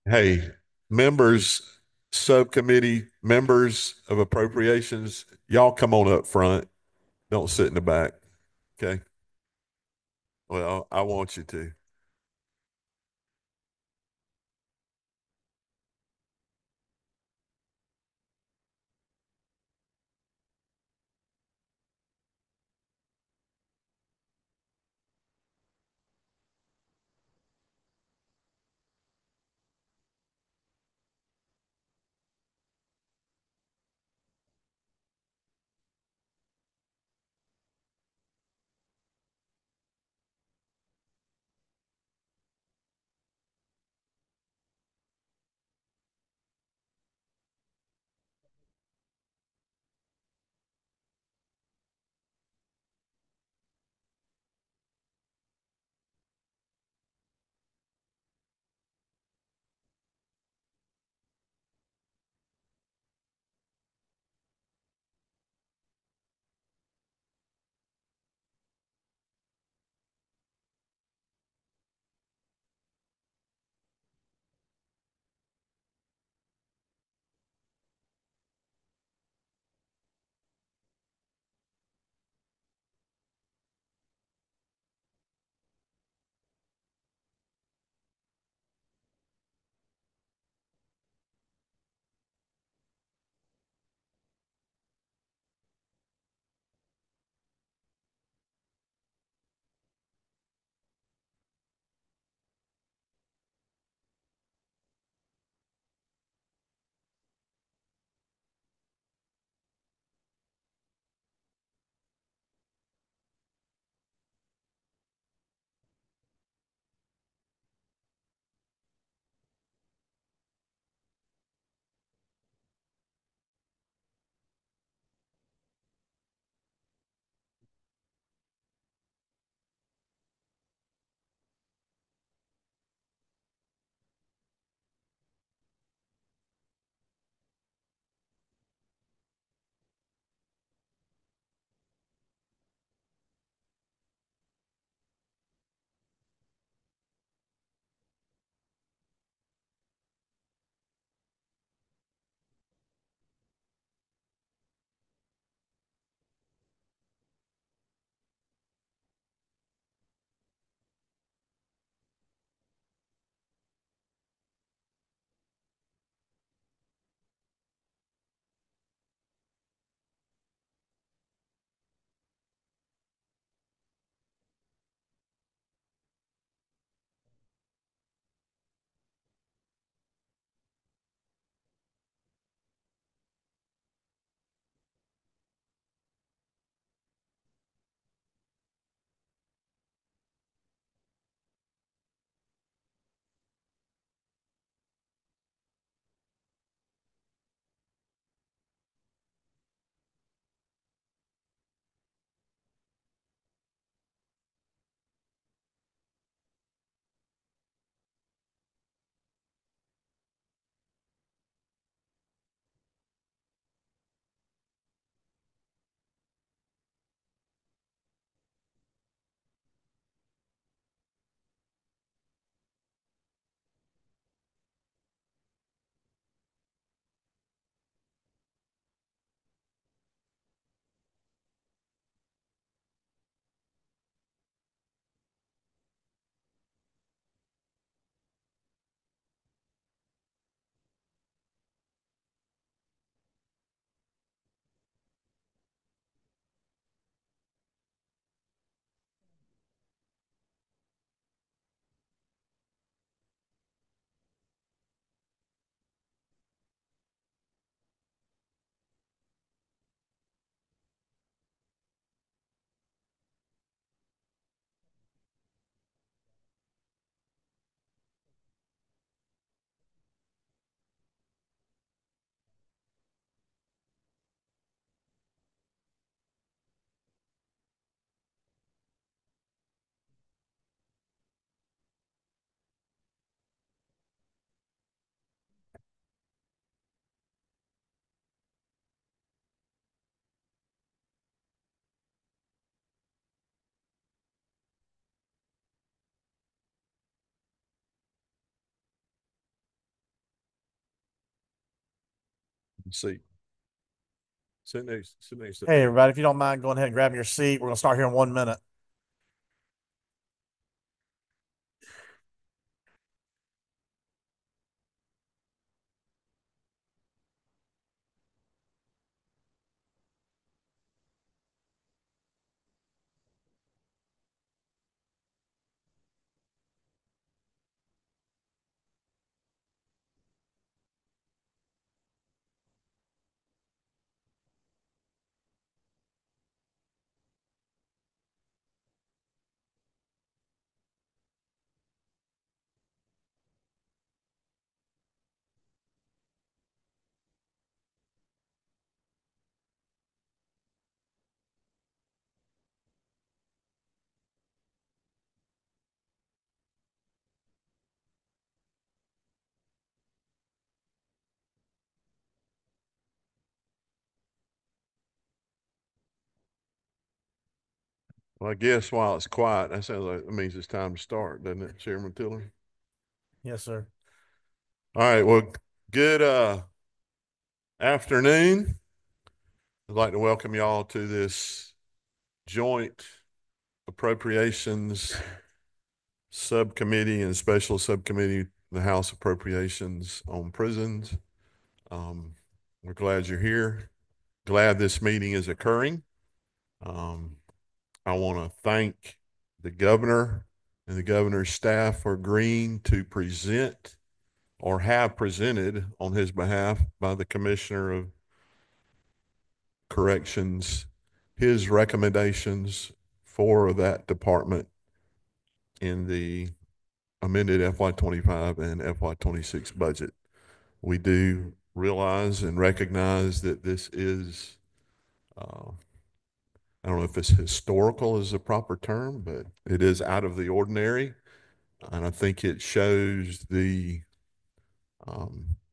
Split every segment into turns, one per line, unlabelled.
Hey, members, subcommittee members of appropriations, y'all come on up front. Don't sit in the back. Okay. Well, I want you to. seat. Sit next to.
Hey, everybody, if you don't mind going ahead and grabbing your seat, we're going to start here in 1 minute.
Well, I guess while it's quiet, that sounds like that means it's time to start, doesn't it, Chairman Tiller?
Yes, sir.
All right. Well, good afternoon. I'd like to welcome y'all to this joint appropriations subcommittee and special subcommittee, the House Appropriations on Prisons. We're glad you're here. Glad this meeting is occurring. Um, I want to thank the governor and the governor's staff for agreeing to present or have presented on his behalf by the Commissioner of Corrections his recommendations for that department in the amended FY25 and FY26 budget. We do realize and recognize that this is, I don't know if it's historical is the proper term, but it is out of the ordinary. And I think it shows the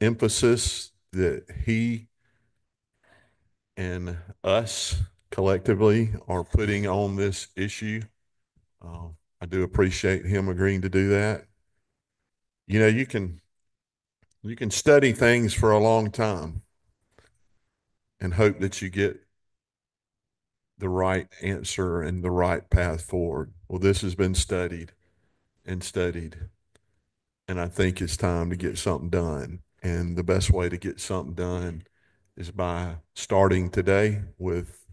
emphasis that he and us collectively are putting on this issue. I do appreciate him agreeing to do that. You know, you can study things for a long time and hope that you get the right answer and the right path forward. Well, this has been studied and studied, and I think it's time to get something done. And the best way to get something done is by starting today with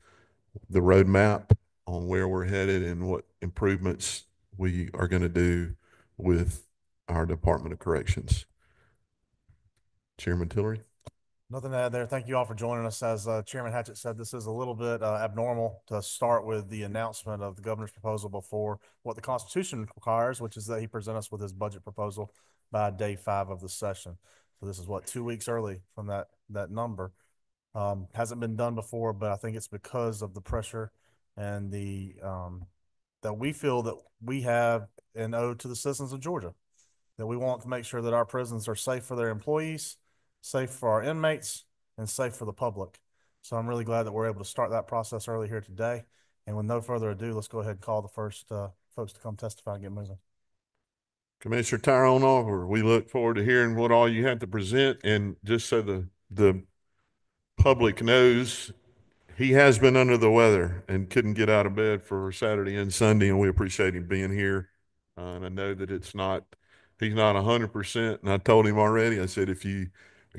the roadmap on where we're headed and what improvements we are going to do with our Department of Corrections. Chairman Tillery.
Nothing to add there. Thank you all for joining us. As Chairman Hatchett said, this is a little bit abnormal to start with the announcement of the governor's proposal before what the Constitution requires, which is that he present us with his budget proposal by day 5 of the session. So this is what, 2 weeks early from that number. Hasn't been done before, but I think it's because of the pressure and the that we feel that we have and owe to the citizens of Georgia, that we want to make sure that our prisons are safe for their employees, safe for our inmates, and safe for the public. So I'm really glad that we're able to start that process early here today. And with no further ado, let's go ahead and call the first folks to come testify and get moving.
Commissioner Tyrone Oliver, we look forward to hearing what all you have to present. And just so the public knows, he has been under the weather and couldn't get out of bed for Saturday and Sunday, and we appreciate him being here. And I know that he's not 100%. And I told him already, I said, if you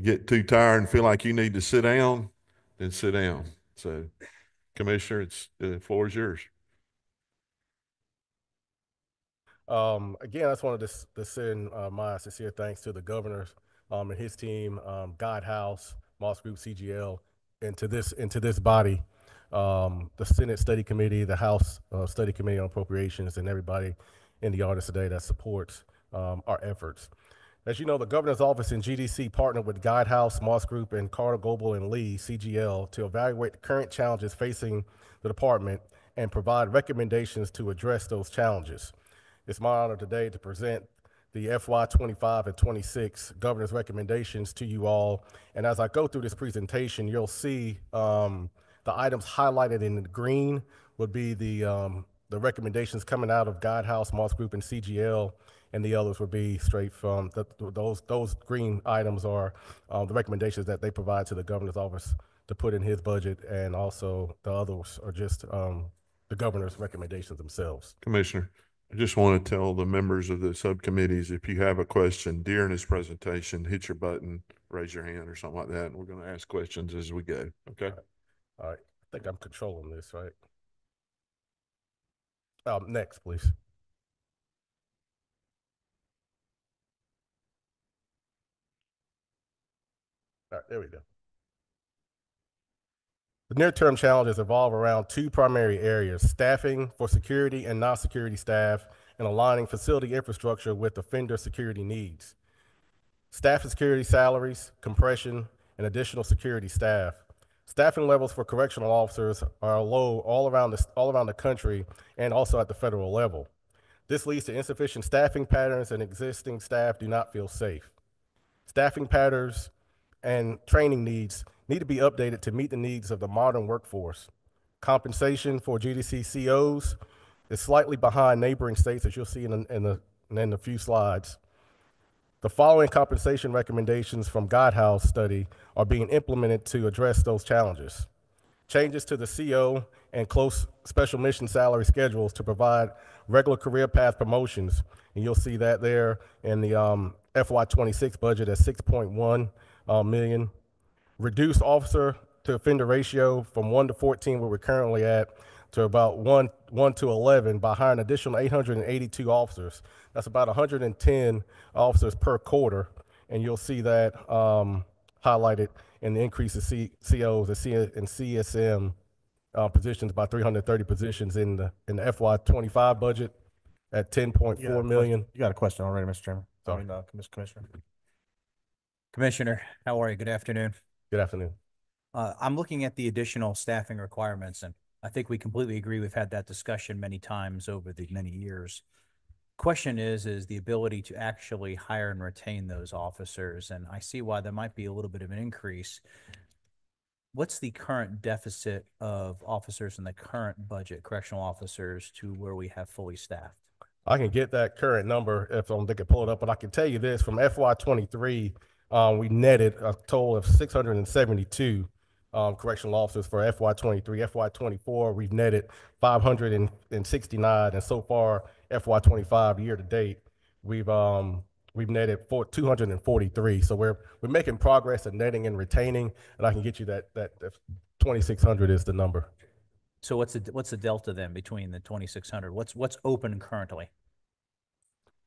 get too tired and feel like you need to sit down, then sit down. So, Commissioner, the floor is yours.
Again, I just wanted to send my sincere thanks to the governor and his team, Guidehouse, Moss Group, CGL, and to this body, the Senate Study Committee, the House Study Committee on Appropriations, and everybody in the audience today that supports our efforts. As you know, the governor's office and GDC partnered with Guidehouse, Moss Group, and Carter Global and Lee, CGL, to evaluate the current challenges facing the department and provide recommendations to address those challenges. It's my honor today to present the FY25 and 26 governor's recommendations to you all. And as I go through this presentation, you'll see the items highlighted in green would be the recommendations coming out of Guidehouse, Moss Group, and CGL. and the others would be straight from those green items are the recommendations that they provide to the governor's office to put in his budget, and also the others are just the governor's recommendations themselves.
Commissioner, I just want to tell the members of the subcommittees, if you have a question during his presentation, hit your button, raise your hand or something like that, and we're going to ask questions as we go. Okay?
All right. I think I'm controlling this, right? Next, please. All right, there we go. The near-term challenges evolve around two primary areas: staffing for security and non-security staff, and aligning facility infrastructure with offender security needs. Staff and security salaries, compression, and additional security staff. Staffing levels for correctional officers are low all around the country and also at the federal level. This leads to insufficient staffing patterns, and existing staff do not feel safe. Staffing patterns and training needs need to be updated to meet the needs of the modern workforce. Compensation for GDC COs is slightly behind neighboring states, as you'll see in a few slides. The following compensation recommendations from Guidehouse study are being implemented to address those challenges. Changes to the CO and close special mission salary schedules to provide regular career path promotions, and you'll see that there in the FY26 budget at 6.1 million. Reduce officer to offender ratio from 1 to 14, where we're currently at, to about 1 to 11 by hiring an additional 882 officers. That's about 110 officers per quarter, and you'll see that highlighted in the increase of COs and CSM positions by 330 positions in the FY25 budget at 10.4 million.
You got a question already, Mr. Chairman?
Sorry.
Commissioner.
Commissioner, how are you? Good afternoon.
Good afternoon.
I'm looking at the additional staffing requirements, and I think we completely agree. We've had that discussion many times over the many years. Question is the ability to actually hire and retain those officers, and I see why there might be a little bit of an increase. What's the current deficit of officers in the current budget, correctional officers, to where we have fully staffed?
I can get that current number if they can pull it up, but I can tell you this: from FY23, we netted a total of 672 correctional officers for FY23. FY24, we've netted 569, and so far FY25 year to date, we've netted 243. So we're making progress at netting and retaining, and I can get you that 2,600 is the number.
So what's the delta then between the 2,600? What's open currently?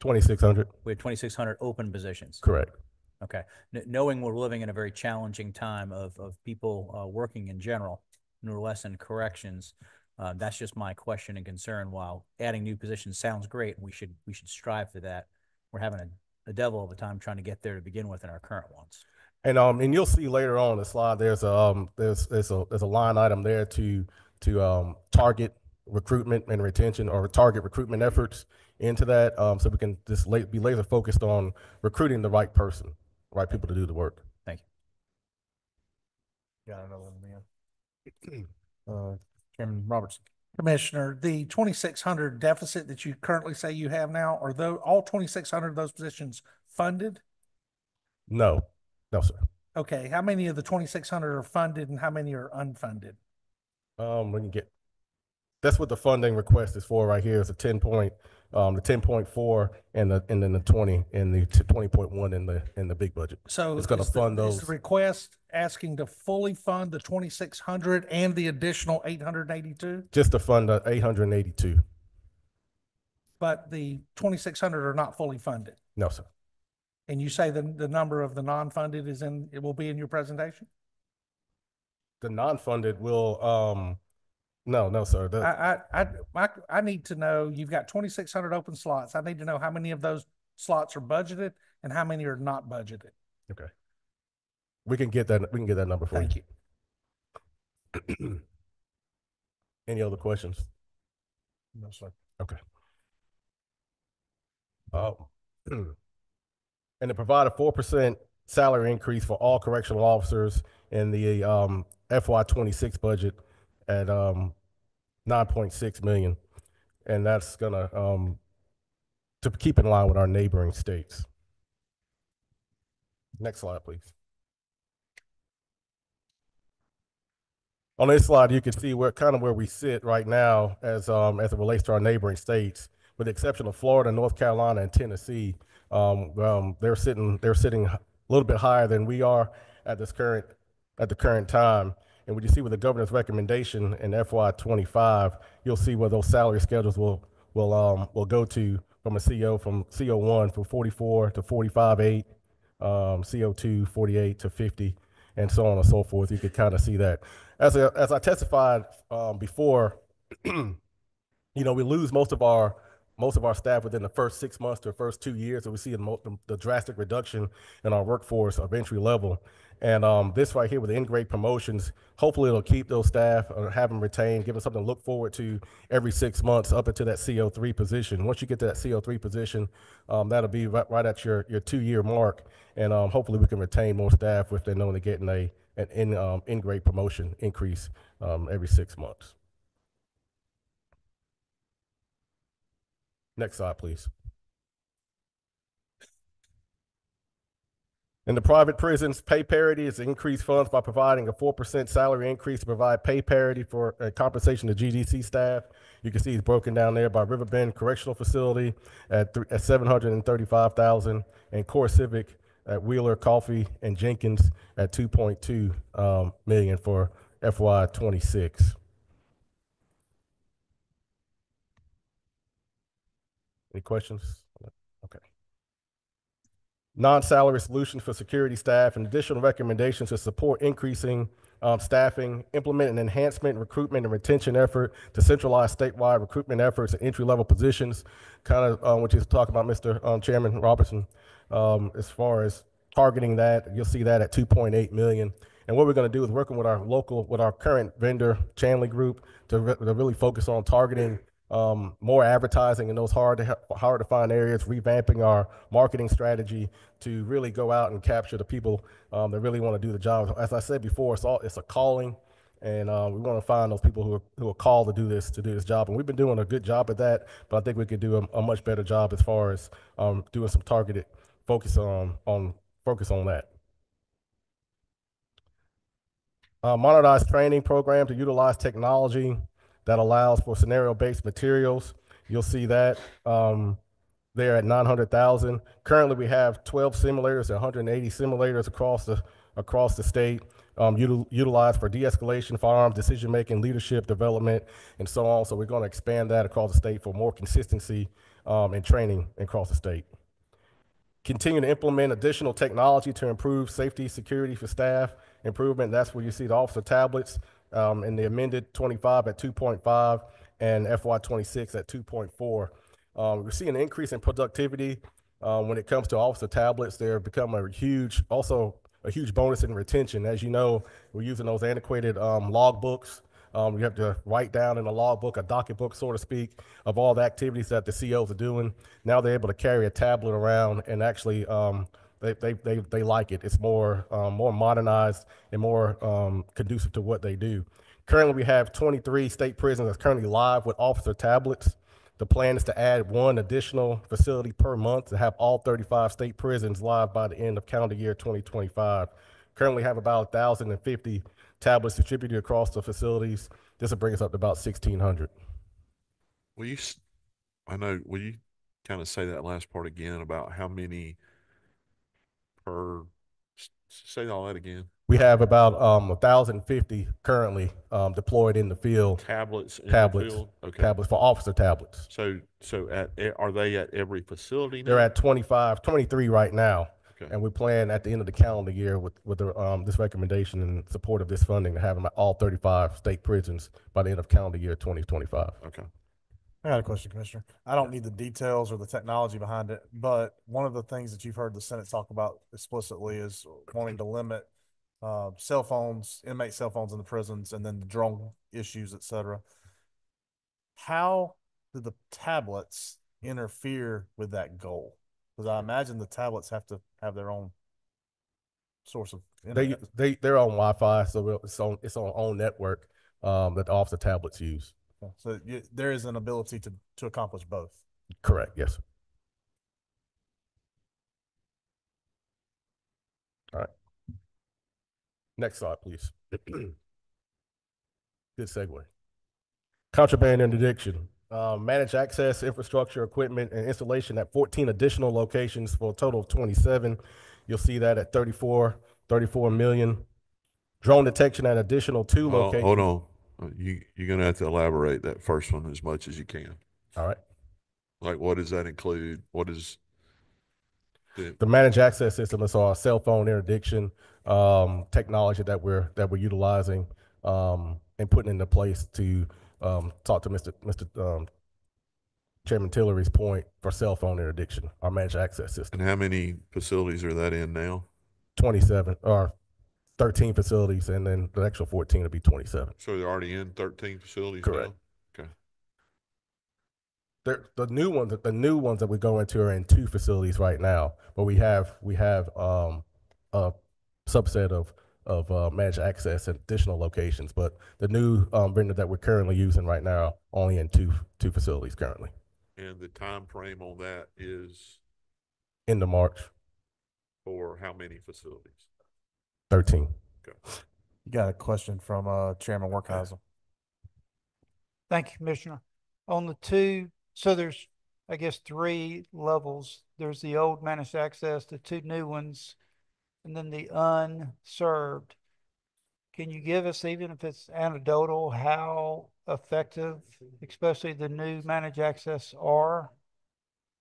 2,600.
We have 2,600 open positions.
Correct.
Okay. Knowing we're living in a very challenging time of people working in general, no less in corrections, that's just my question and concern. While adding new positions sounds great, we should strive for that. We're having a devil of a time trying to get there to begin with in our current ones.
And you'll see later on the slide, there's a line item there to target recruitment and retention, or target recruitment efforts into that, so we can just be laser focused on recruiting the right person, right people to do the work.
Thank you.
Got another one, man. Chairman Robertson.
Commissioner, the 2,600 deficit that you currently say you have now, are all 2,600 of those positions funded?
No, sir.
Okay, how many of the 2,600 are funded and how many are unfunded?
We can get, that's what the funding request is for right here. Is the 10.4 and then the 20 and the 20.1 in the big budget.
So
it's going to fund those.
Is the request asking to fully fund the 2,600 and the additional 882?
Just to fund the 882.
But the 2,600 are not fully funded.
No, sir.
And you say the number of the non-funded it will be in your presentation?
The non-funded will, no, sir.
I need to know, you've got 2,600 open slots. I need to know how many of those slots are budgeted and how many are not budgeted.
Okay. We can get that number for you.
Thank
you. Any other questions?
No, sir.
Okay. And to provide a 4% salary increase for all correctional officers in the FY26 budget at 9.6 million, and that's gonna to keep in line with our neighboring states. Next slide, please. On this slide, you can see where we sit right now as it relates to our neighboring states, with the exception of Florida, North Carolina, and Tennessee. They're sitting a little bit higher than we are at the current time. And when you see with the governor's recommendation in FY25, you'll see where those salary schedules will go to from CO1 from 44 to 45.8, CO2 48 to 50, and so on and so forth. You could kind of see that. As I testified before, we lose most of our staff within the first 6 months to the first 2 years, so we see the drastic reduction in our workforce of entry level. And this right here with the in-grade promotions, hopefully it'll keep those staff or have them retained, give them something to look forward to every 6 months up into that CO3 position. Once you get to that CO3 position, that'll be right at your 2-year mark, and hopefully we can retain more staff if they're known to getting an in-grade promotion increase every 6 months. Next slide, please. In the private prisons, pay parity is increased funds by providing a 4% salary increase to provide pay parity for compensation to GDC staff. You can see it's broken down there by Riverbend Correctional Facility at $735,000 and Core Civic at Wheeler, Coffee, and Jenkins at $2.2 million for FY26. Any questions? Okay. Non-salary solutions for security staff and additional recommendations to support increasing staffing, implement an enhancement, recruitment, and retention effort to centralize statewide recruitment efforts and entry-level positions, kind of what you talked about, Mr. Chairman Robertson, as far as targeting that. You'll see that at $2.8 million. And what we're going to do is working with our current vendor, Chanley Group, to really focus on targeting more advertising in those hard to find areas, revamping our marketing strategy to really go out and capture the people that really want to do the job. As I said before, it's a calling, and we want to find those people who are called to do this job. And we've been doing a good job at that, but I think we could do a much better job as far as doing some targeted focus on that. Modernized training program to utilize technology that allows for scenario-based materials. You'll see that there at $900,000. Currently, we have 12 simulators, 180 simulators across the state, utilized for de-escalation, firearms, decision-making, leadership development, and so on. So we're going to expand that across the state for more consistency and training across the state. Continue to implement additional technology to improve safety, security for staff improvement. That's where you see the officer tablets in the amended 25 at 2.5 and FY26 at 2.4. We're seeing an increase in productivity when it comes to officer tablets. They're become a huge bonus in retention. As you know, we're using those antiquated log books. You have to write down in a log book, a docket book, so to speak, of all the activities that the COs are doing. Now they're able to carry a tablet around, and actually they like it. It's more modernized and more conducive to what they do. Currently, we have 23 state prisons that's currently live with officer tablets. The plan is to add one additional facility per month to have all 35 state prisons live by the end of calendar year 2025. Currently have about 1,050 tablets distributed across the facilities. This will bring us up to about 1,600.
Will you kind of say that last part again about how many say all that again?
We have about 1,050 currently deployed in the field.
Tablets in
the
field? Okay.
Tablets for officer tablets.
So are they at every facility now?
They're at 23 right now.
Okay.
And we plan at the end of the calendar year with this recommendation and support of this funding to have them at all 35 state prisons by the end of calendar year 2025.
Okay.
I got a question, Commissioner. I don't need the details or the technology behind it, but one of the things that you've heard the Senate talk about explicitly is wanting to limit cell phones, inmate cell phones in the prisons, and then the drone issues, et cetera. How do the tablets interfere with that goal? Because I imagine the tablets have to have their own source of internet.
They're on Wi-Fi, so it's on own network that the officer tablets use.
So there is an ability to accomplish both.
Correct. Yes. All right. Next slide, please. Good segue. Contraband interdiction. Managed access, infrastructure, equipment, and installation at 14 additional locations for a total of 27. You'll see that at 34 million. Drone detection at additional 2 locations.
Hold on. You're going to have to elaborate that first one as much as you can.
All right.
Like, what does that include? What is
the managed access system? Is our cell phone interdiction technology that we're utilizing and putting into place to talk to Mr. Chairman Tillery's point for cell phone interdiction, our managed access system.
And how many facilities are that in now?
27 or 13 facilities, and then the actual 14 will be 27.
So they're already in 13 facilities.
Correct.
Now? Okay.
The new ones that we go into are in 2 facilities right now, but we have a subset of managed access at additional locations. But the new vendor that we're currently using right now only in two facilities currently.
And the time frame on that is
end of March.
For how many facilities?
13.
Okay.
You got a question from Chairman Workhausen.
Thank you, Commissioner. On the 2, so there's, I guess, 3 levels. There's the old managed access, the 2 new ones, and then the unserved. Can you give us, even if it's anecdotal, how effective, especially the new managed access are?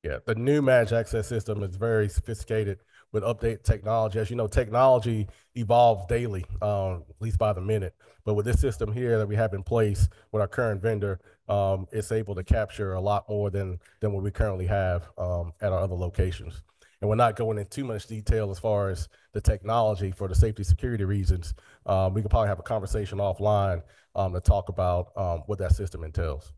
Yeah, the new managed access system is very sophisticated with updated technology. As you know, technology evolves daily, at least by the minute. But with this system here that we have in place with our current vendor, it's able to capture a lot more than what we currently have at our other locations. And we're not going into too much detail as far as the technology for the safety security reasons. We could probably have a conversation offline to talk about what that system entails.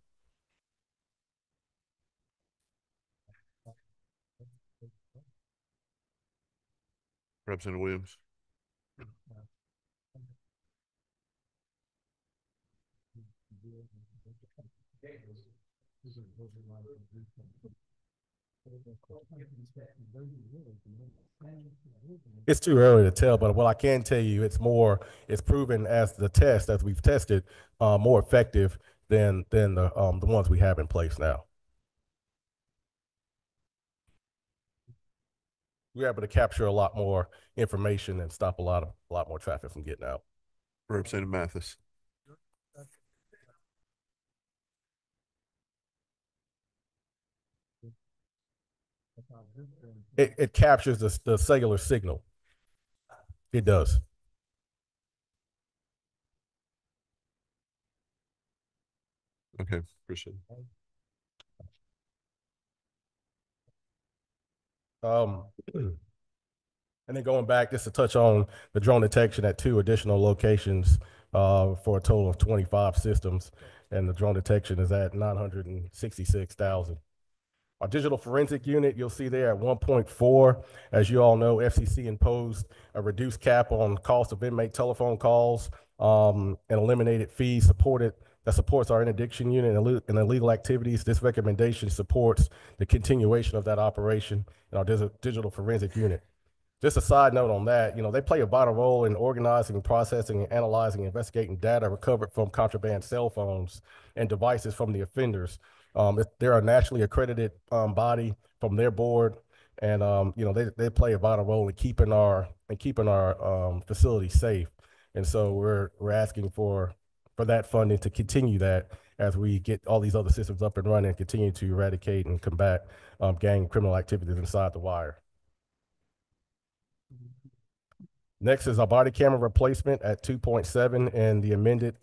Representative Williams.
It's too early to tell, but what I can tell you, it's proven as the test, as we've tested, more effective than the ones we have in place now. We're able to capture a lot more information and stop a lot more traffic from getting out.
Representative Mathis.
It captures the cellular signal. It does.
Okay, appreciate it.
And then going back just to touch on the drone detection at 2 additional locations for a total of 25 systems, and the drone detection is at $966,000. Our digital forensic unit, you'll see there at 1.4. As you all know, FCC imposed a reduced cap on cost of inmate telephone calls and eliminated fees that supports our interdiction unit and illegal activities. This recommendation supports the continuation of that operation in our digital forensic unit. Just a side note on that, they play a vital role in organizing, processing, and analyzing, investigating data recovered from contraband cell phones and devices from the offenders. They're a nationally accredited body from their board, and they play a vital role in keeping our facilities safe. And so we're asking for that funding to continue that as we get all these other systems up and running and continue to eradicate and combat gang criminal activities inside the wire. Next is our body camera replacement at 2.7 in the amended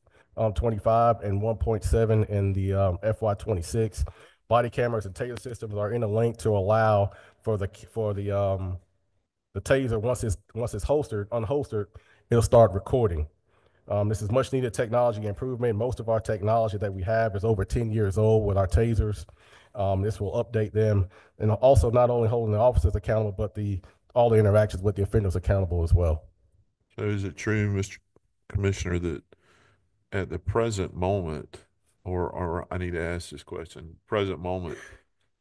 25 and 1.7 in the FY26. Body cameras and taser systems are interlinked to allow for the taser, once it's unholstered, it'll start recording. This is much needed technology improvement. Most of our technology that we have is over 10 years old with our tasers. This will update them, and also not only holding the officers accountable, but all the interactions with the offenders accountable as well.
So is it true, Mr. Commissioner, that at the present moment, or I need to ask this question, present moment,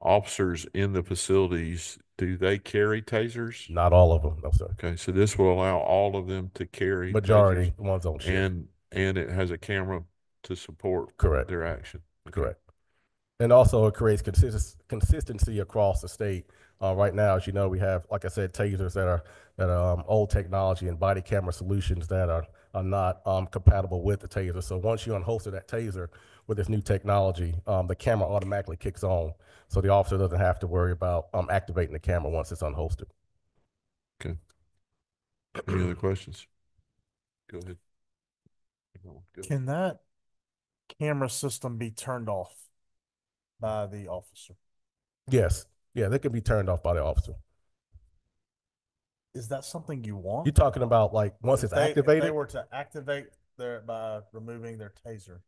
officers in the facilities, do they carry tasers?
Not all of them, no sir.
Okay, so this will allow all of them to carry
Majority
tasers,
ones on shift.
and it has a camera to support
Correct.
their action. Okay.
Correct. And also it creates consistency across the state. Right now, as you know, we have, like I said, tasers that are old technology and body camera solutions that are not compatible with the taser. So once you unholster that taser with this new technology, the camera automatically kicks on. So the officer doesn't have to worry about activating the camera once it's unholstered.
Okay. Any other questions? Go ahead. Go.
Can that camera system be turned off by the officer?
Yes. Yeah, they can be turned off by the officer.
Is that something you want?
You're talking about like once it's activated?
If they were to activate by removing their taser,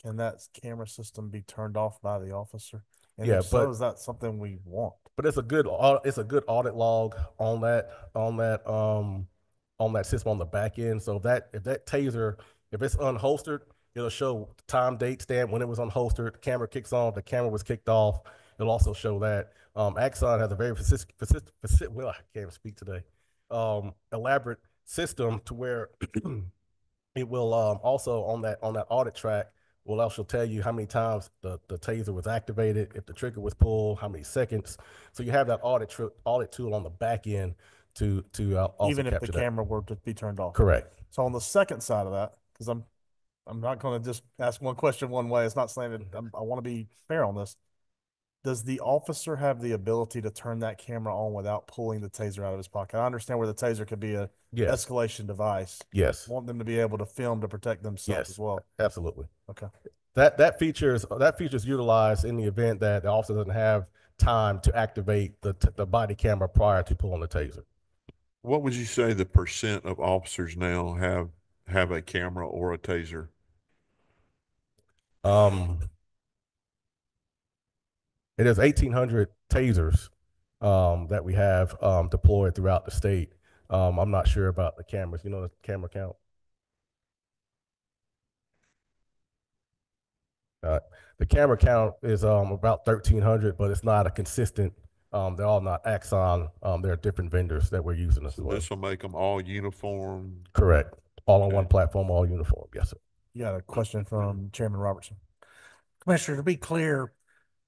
can that camera system be turned off by the officer? And
Yeah,
if so,
but
is that something we want?
But it's a good audit log on that system on the back end. So if that taser, if it's unholstered, it'll show time, date, stamp when it was unholstered. The camera kicks on. The camera was kicked off. It'll also show that. Axon has a very well, I can't speak today. Elaborate system to where it will also on that audit track will also tell you how many times the taser was activated, if the trigger was pulled, how many seconds. So you have that audit tool on the back end to also
even if the
capture that.
camera were to be turned off.
Correct.
So on the second side of that, because I'm not going to just ask one question one way. It's not saying that I want to be fair on this. Does the officer have the ability to turn that camera on without pulling the taser out of his pocket? I understand where the taser could be a
Yes.
escalation device.
Yes.
I want them to be able to film to protect themselves
Yes.
as well.
Absolutely.
Okay.
That feature is utilized in the event that the officer doesn't have time to activate the body camera prior to pulling the taser.
What would you say the percent of officers now have a camera or a taser?
It is 1,800 tasers that we have deployed throughout the state. I'm not sure about the cameras. You know the camera count? The camera count is about 1,300, but it's not a consistent. They're all not Axon. There are different vendors that we're using as
So
well.
this will make them all uniform.
Correct. All on
Okay.
one platform, all uniform. Yes, sir.
You got a question from Chairman Robertson.
Commissioner, to be clear,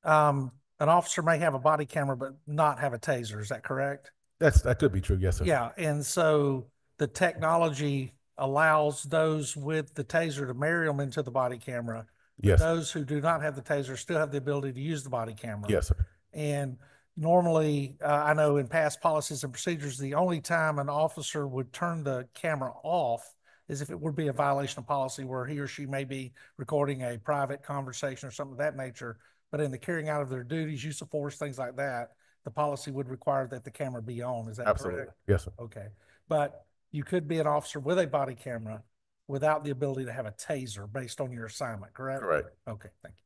an officer may have a body camera but not have a taser. Is that correct?
That could be true. Yes, sir.
Yeah, and so the technology allows those with the taser to marry them into the body camera.
Yes.
Those who do not have the taser still have the ability to use the body camera.
Yes, sir.
And normally, I know in past policies and procedures, the only time an officer would turn the camera off is if it would be a violation of policy where he or she may be recording a private conversation or something of that nature. But in the carrying out of their duties, use of force, things like that, the policy would require that the camera be on. Is that
Absolutely.
correct?
Yes, sir.
Okay. But you could be an officer with a body camera without the ability to have a taser based on your assignment, correct?
Correct.
Okay, thank you.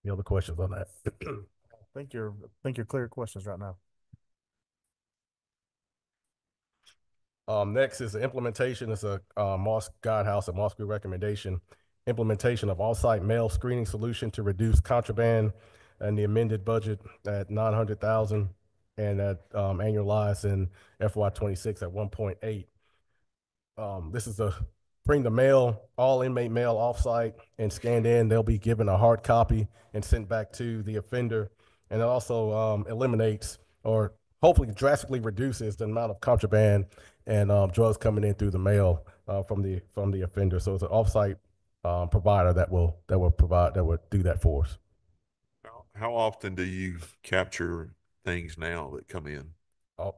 Any other questions on that?
I think you're clear questions right now.
Next is the implementation. It's a Moss Guidehouse and Moss Group recommendation. Implementation of off-site mail screening solution to reduce contraband, and the amended budget at $900,000 and at annualized in FY26 at 1.8. This is to bring the mail, all inmate mail off-site and scanned in. They'll be given a hard copy and sent back to the offender. And it also eliminates or hopefully drastically reduces the amount of contraband and drugs coming in through the mail from the offender. So it's an off-site provider that will do that for us.
How often do you capture things now that come in?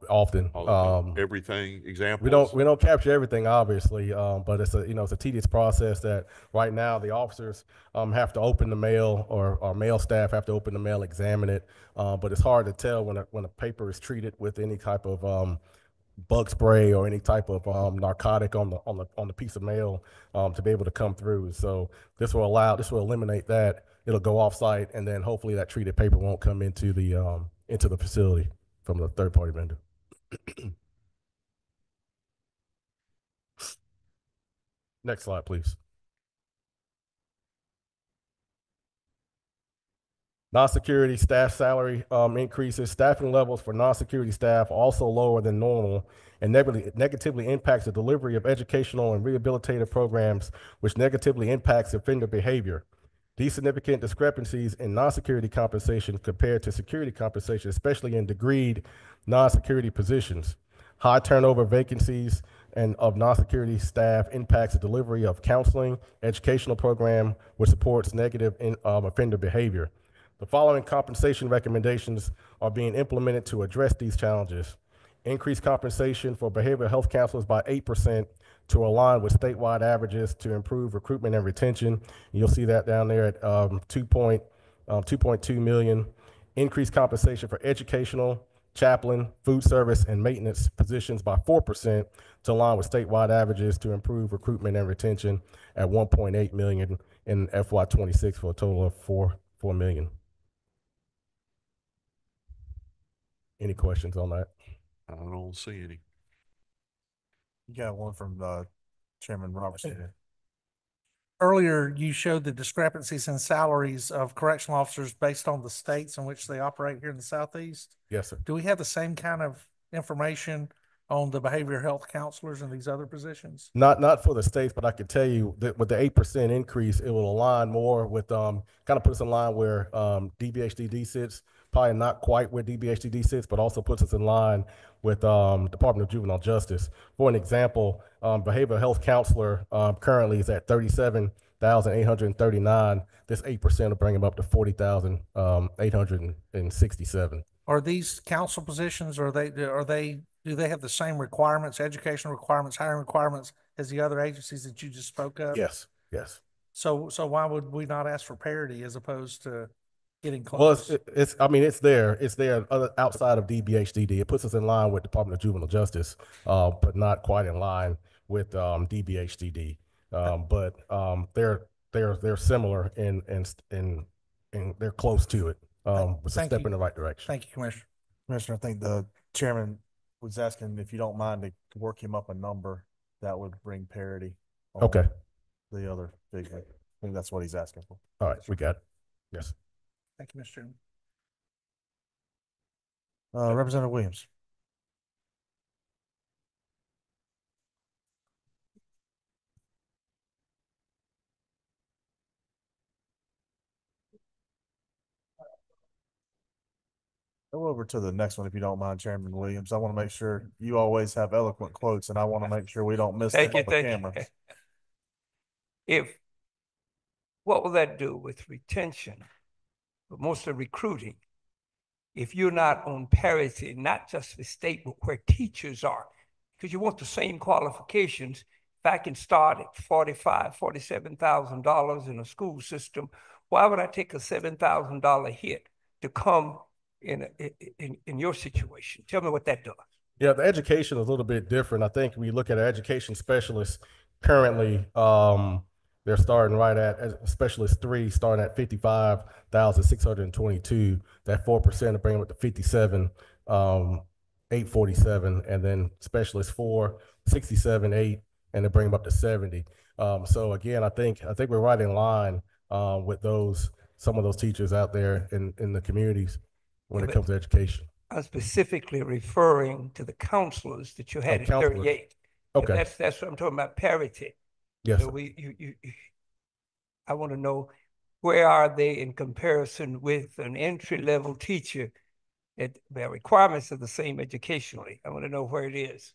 Often.
Everything, examples?
We don't capture everything, obviously, but it's a tedious process that right now the officers have to open the mail, or our mail staff have to open the mail, examine it, but it's hard to tell when a paper is treated with any type of bug spray or any type of narcotic on the piece of mail to be able to come through. So this will eliminate that. It'll go off site, and then hopefully that treated paper won't come into the facility from the third party vendor. Next slide, please. Non-security staff salary increases. Staffing levels for non-security staff are also lower than normal and negatively impacts the delivery of educational and rehabilitative programs, which negatively impacts offender behavior. These significant discrepancies in non-security compensation compared to security compensation, especially in degreed non-security positions. High turnover vacancies and of non-security staff impacts the delivery of counseling, educational program, which supports negative offender behavior. The following compensation recommendations are being implemented to address these challenges. Increase compensation for behavioral health counselors by 8% to align with statewide averages to improve recruitment and retention. You'll see that down there at 2.2 million. Increase compensation for educational, chaplain, food service, and maintenance positions by 4% to align with statewide averages to improve recruitment and retention at 1.8 million in FY26 for a total of 4 million. Any questions on that?
I don't see any.
You got one from Chairman Robertson.
Earlier, you showed the discrepancies in salaries of correctional officers based on the states in which they operate here in the Southeast.
Yes, sir.
Do we have the same kind of information on the behavioral health counselors and these other positions?
Not for the states, but I can tell you that with the 8% increase, it will align more with kind of puts us in line where DBHDD sits. Probably not quite where DBHDD sits, but also puts us in line with Department of Juvenile Justice. For an example, behavioral health counselor currently is at 37,839. This 8% will bring him up to 40,867.
Are these council positions, do they have the same requirements, educational requirements, hiring requirements as the other agencies that you just spoke of?
Yes, yes.
So why would we not ask for parity as opposed to getting
Well,
close?
it's there outside of DBHDD. It puts us in line with Department of Juvenile Justice, but not quite in line with DBHDD. But they're similar and they're close to it. It's a step in the right direction.
Thank you, Commissioner.
Commissioner, I think the chairman was asking if you don't mind to work him up a number that would bring parity. On
Okay.
The other figure. I think that's what he's asking for.
All right, we got it. Yes.
Thank you, Mr. Chairman.
Representative Williams. Go over to the next one if you don't mind, Chairman Williams. I want to make sure you always have eloquent quotes, and I want to make sure we don't miss them on the camera.
What will that do with retention, but mostly recruiting? If you're not on parity, not just the state, but where teachers are, because you want the same qualifications. If I can start at $45,000, $47,000 in a school system, why would I take a $7,000 hit to come in your situation? Tell me what that does.
Yeah, the education is a little bit different. I think we look at an education specialist currently, they're starting right at specialist 3, starting at 55,622. That 4% will bring them up to 57,847, and then specialist 4, 67,8, and they bring them up to 70. So again, I think we're right in line with some of those teachers out there in the communities when it comes to education.
I'm specifically referring to the counselors that you had at 38.
Okay.
That's what I'm talking about, parity.
Yes.
So I want to know, where are they in comparison with an entry-level teacher that their requirements are the same educationally? I want to know where it is.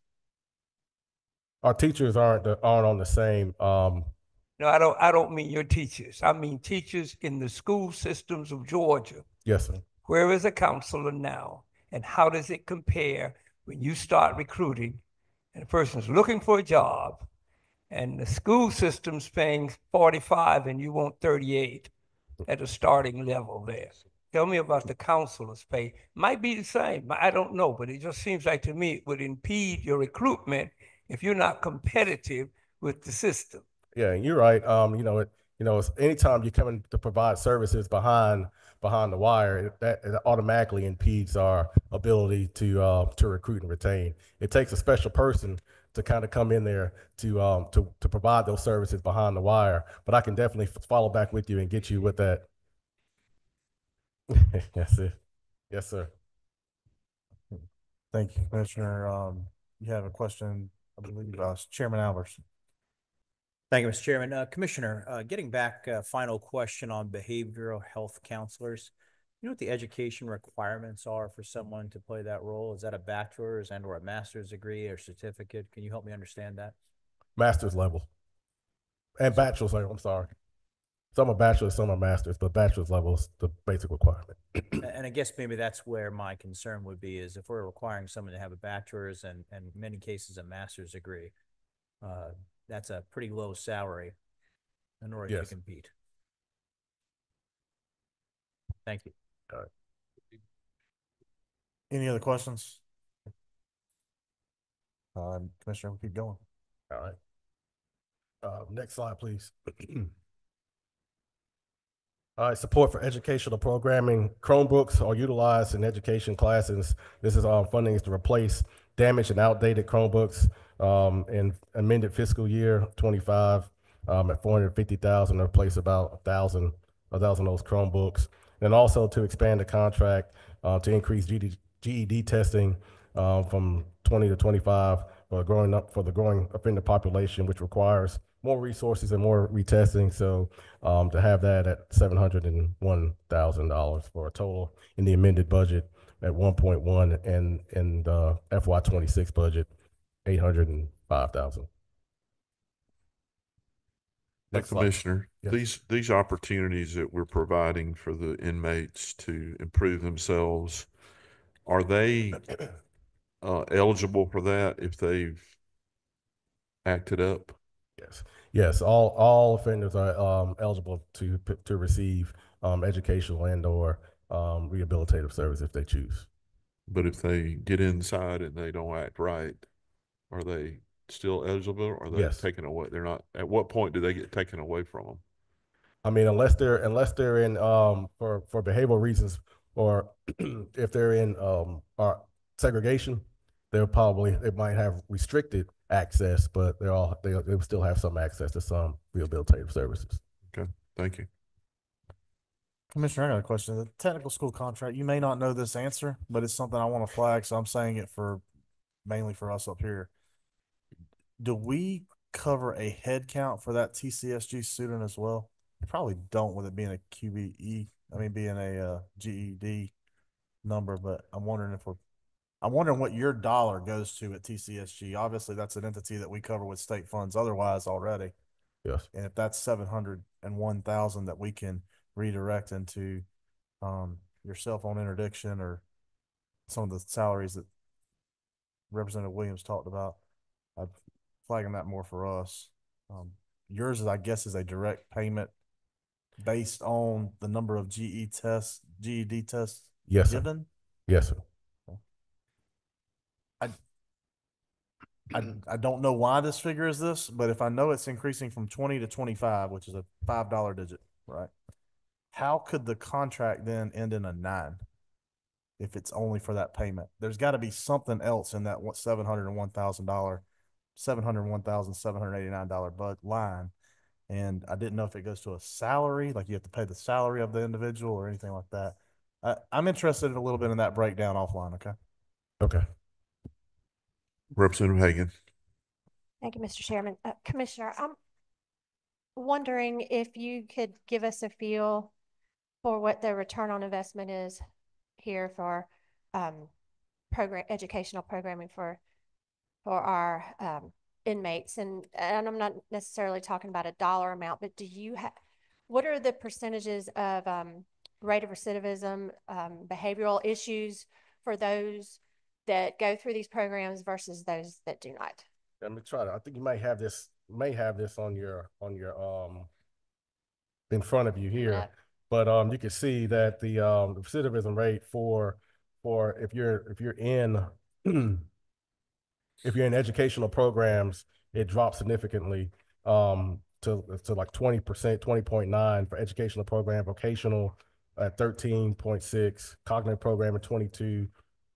Our teachers aren't on the same.
No, I don't mean your teachers. I mean teachers in the school systems of Georgia.
Yes, sir.
Where is a counselor now, and how does it compare when you start recruiting and a person's looking for a job and the school system's paying 45 and you want 38 at a starting level there? Tell me about the counselor's pay. Might be the same, I don't know, but it just seems like to me it would impede your recruitment if you're not competitive with the system.
Yeah, you're right. It's anytime you come in to provide services behind the wire, that it automatically impedes our ability to recruit and retain. It takes a special person to kind of come in there to provide those services behind the wire. But I can definitely follow back with you and get you with that. Yes, sir. Yes, sir.
Thank you, Commissioner. You have a question, I believe, Chairman Albers.
Thank you, Mr. Chairman. Commissioner, getting back, final question on behavioral health counselors. You know what the education requirements are for someone to play that role? Is that a bachelor's and or a master's degree or certificate? Can you help me understand that?
Master's level and bachelor's level. I'm sorry. Some are bachelor's, some are master's, but bachelor's level is the basic requirement.
And I guess maybe that's where my concern would be is if we're requiring someone to have a bachelor's and in many cases a master's degree, that's a pretty low salary in order to
Yes.
compete. Thank you.
All right.
Any other questions? Commissioner, we'll keep going.
All right. Next slide, please. All right, support for educational programming. Chromebooks are utilized in education classes. This is funding is to replace damaged and outdated Chromebooks in amended fiscal year 25 at 450,000 to replace about 1,000 of those Chromebooks. And also to expand the contract to increase GED testing from 20 to 25 for the growing offender population, which requires more resources and more retesting. So to have that at $701,000 for a total in the amended budget at 1.1 and in the FY26 budget, 805,000. Next slide.
Commissioner,
Yes.
these opportunities that we're providing for the inmates to improve themselves, are they eligible for that if they've acted up?
Yes, yes. All offenders are eligible to receive educational and or rehabilitative service if they choose.
But if they get inside and they don't act right, are they still eligible? Or are they
Yes.
taken away? They're not. At what point do they get taken away from them?
I mean, unless they're in for behavioral reasons, or if they're in segregation, they might have restricted access, but they will still have some access to some rehabilitative services.
Okay, thank you.
Commissioner, I got a question. The technical school contract, you may not know this answer, but it's something I want to flag, so I'm saying it mainly for us up here. Do we cover a head count for that TCSG student as well? We probably don't, with it being a being a GED number, but I'm wondering what your dollar goes to at TCSG. Obviously, that's an entity that we cover with state funds otherwise already.
Yes.
And if that's 701,000 that we can redirect into your cell phone interdiction or some of the salaries that Representative Williams talked about, I'm flagging that more for us. Yours I guess, is a direct payment based on the number of GED tests
Yes,
given?
sir. Yes, sir.
I don't know why this figure is this, but if I know it's increasing from 20 to 25, which is a $5 digit, right? How could the contract then end in a 9 if it's only for that payment? There's got to be something else in that $701,789 line. And I didn't know if it goes to a salary, like you have to pay the salary of the individual or anything like that. I'm interested in a little bit in that breakdown offline. Okay.
Okay.
Representative Hagan.
Thank you, Mr. Chairman. Commissioner, I'm wondering if you could give us a feel for what the return on investment is here for educational programming for our inmates, and I'm not necessarily talking about a dollar amount, but what are the percentages of rate of recidivism, behavioral issues for those that go through these programs versus those that do not?
Let me try to. I think you might have this on your in front of you here.
Yeah.
But you can see that the recidivism rate for if you're in if you're in educational programs, it drops significantly to like 20%, 20.9 for educational program, vocational at 13.6, cognitive program at 22,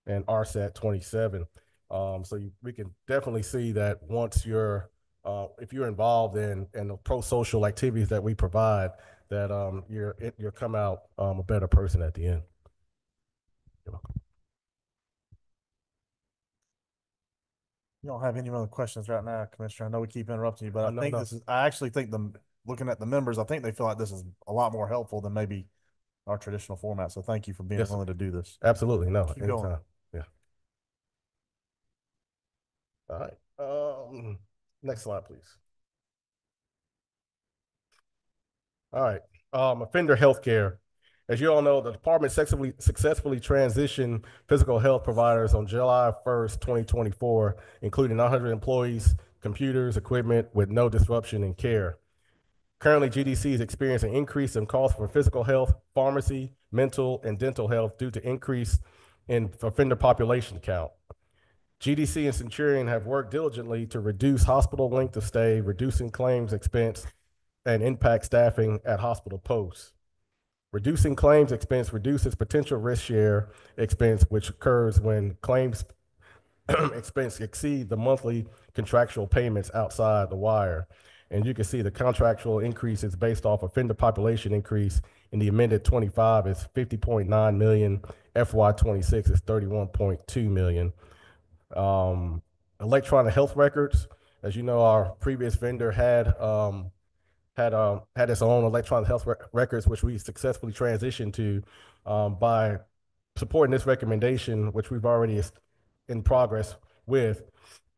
and RSAT 27. So we can definitely see that once you're if you're involved in the pro-social activities that we provide, that you'll come out a better person at the end. You're welcome.
You don't have any other questions right now, Commissioner? I know we keep interrupting you, but I think
no.
this is, I actually think looking at the members, I think they feel like this is a lot more helpful than maybe our traditional format. So thank you for being
Yes,
willing to do this.
Absolutely. No,
Keep
anytime.
going.
Yeah. All right. Next slide, please. All right. Offender healthcare. As you all know, the department successfully transitioned physical health providers on July 1st, 2024, including 100 employees, computers, equipment with no disruption in care. Currently, GDC is experiencing an increase in costs for physical health, pharmacy, mental, and dental health due to increase in offender population count. GDC and Centurion have worked diligently to reduce hospital length of stay, reducing claims expense, and impact staffing at hospital posts. Reducing claims expense reduces potential risk share expense, which occurs when claims expense exceed the monthly contractual payments outside the wire. And you can see the contractual increase is based off offender population increase. In the amended 25 is 50.9 million. FY 26 is 31.2 million. Electronic health records, as you know, our previous vendor had its own electronic health records, which we successfully transitioned to by supporting this recommendation, which we've already in progress with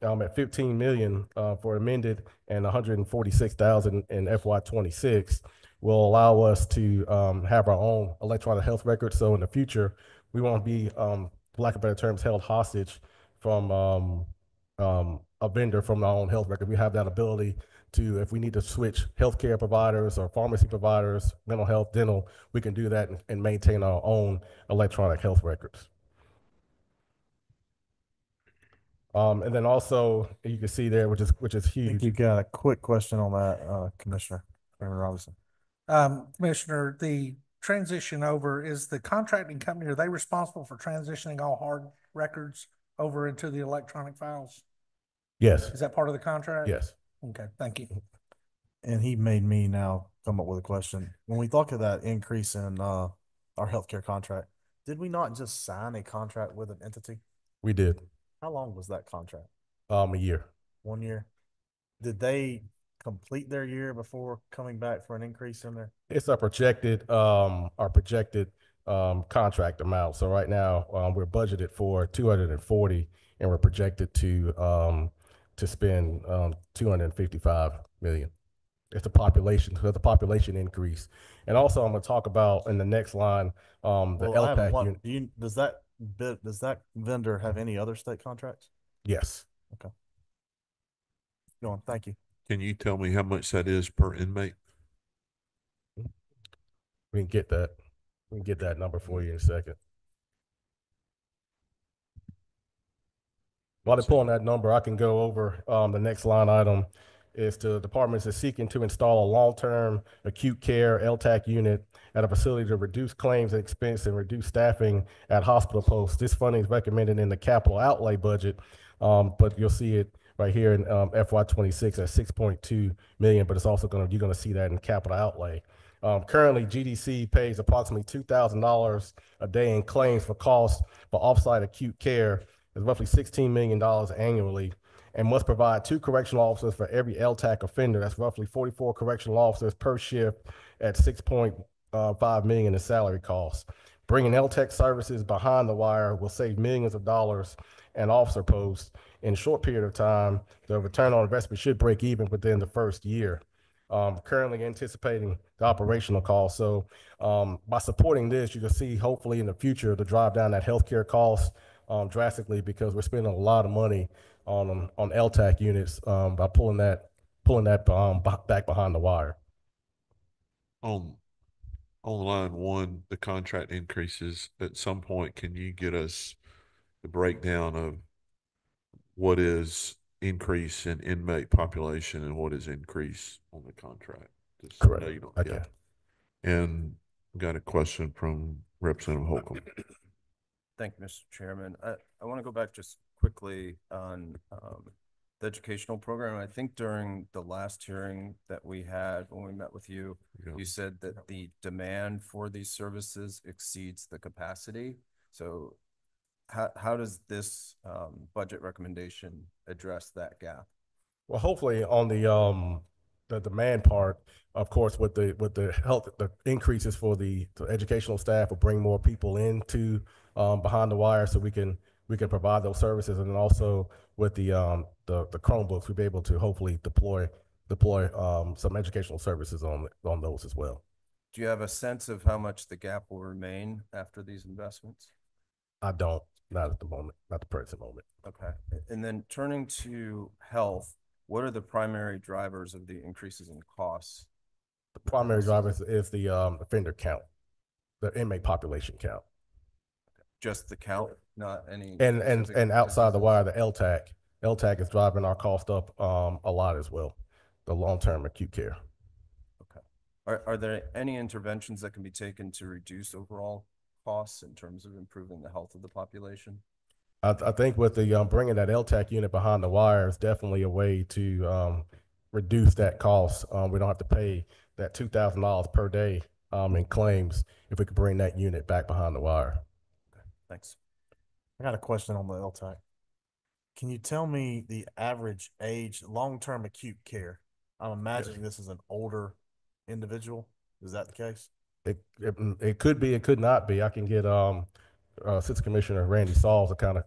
at 15 million for amended and 146,000 in FY 26 will allow us to have our own electronic health records. So in the future, we won't be, for lack of better terms, held hostage from a vendor from our own health record. We have that ability to, if we need to switch healthcare providers or pharmacy providers, mental health, dental, we can do that and maintain our own electronic health records. And then also you can see there, which is
I
huge.
think you got a quick question on that, Commissioner Robinson.
Commissioner, the transition over, is the contracting company, are they responsible for transitioning all hard records over into the electronic files?
Yes.
Is that part of the contract?
Yes.
Okay, thank you.
And he made me now come up with a question. When we talk of that increase in our healthcare contract, did we not just sign a contract with an entity?
We did.
How long was that contract?
A year.
1 year. Did they complete their year before coming back for an increase in there?
It's our projected contract amount. So right now we're budgeted for 240, and we're projected to spend 255 million. It's the population increase. And also I'm going to talk about in the next line the LTAC unit.
Does that vendor have any other state contracts?
Yes.
Okay. Go on. Thank you.
Can you tell me how much that is per inmate?
We can get that. We can get that number for you in a second. While they're pulling that number, I can go over the next line item. Is the department is seeking to install a long-term acute care LTAC unit at a facility to reduce claims and expense and reduce staffing at hospital posts. This funding is recommended in the capital outlay budget, but you'll see it right here in FY 26 at 6.2 million, but it's also you're gonna see that in capital outlay. Currently, GDC pays approximately $2,000 a day in claims for costs for offsite acute care. It's roughly $16 million annually, and must provide 2 correctional officers for every LTAC offender. That's roughly 44 correctional officers per shift at 6.5 million in salary costs. Bringing LTAC services behind the wire will save millions of dollars and officer posts in a short period of time. The return on investment should break even within the first year. Currently anticipating the operational costs. So by supporting this, you can see hopefully in the future to drive down that healthcare cost drastically, because we're spending a lot of money on LTAC units by pulling that back behind the wire.
On line 1, the contract increases. At some point, can you get us the breakdown of what is increase in inmate population and what is increase on the contract? Just
Correct.
No, you don't.
Okay.
And got a question from Representative Holcomb.
Thank you, Mr. Chairman. I want to go back just quickly on the educational program. I think during the last hearing that we had when we met with you, you said that the demand for these services exceeds the capacity. So how does this budget recommendation address that gap?
Well, hopefully on the demand part, of course, with the health, the increases for the educational staff will bring more people into behind the wire, so we can provide those services, and then also with the Chromebooks, we'll be able to hopefully deploy some educational services on those as well.
Do you have a sense of how much the gap will remain after these investments?
I don't, not at the moment, not the present moment.
Okay. And then turning to health, what are the primary drivers of the increases in costs?
The primary driver is the offender count, the inmate population count.
Just the count, not any.
And outside the wire, the LTAC is driving our cost up a lot as well, the long-term acute care.
Okay. Are there any interventions that can be taken to reduce overall costs in terms of improving the health of the population?
I think with the bringing that LTAC unit behind the wire is definitely a way to reduce that cost. We don't have to pay that $2,000 per day in claims if we could bring that unit back behind the wire.
Okay, thanks.
I got a question on the LTAC. Can you tell me the average age, long-term acute care? I'm imagining this is an older individual. Is that the case?
It could be, it could not be. I can get Assistant Commissioner Randy Sauls to kind of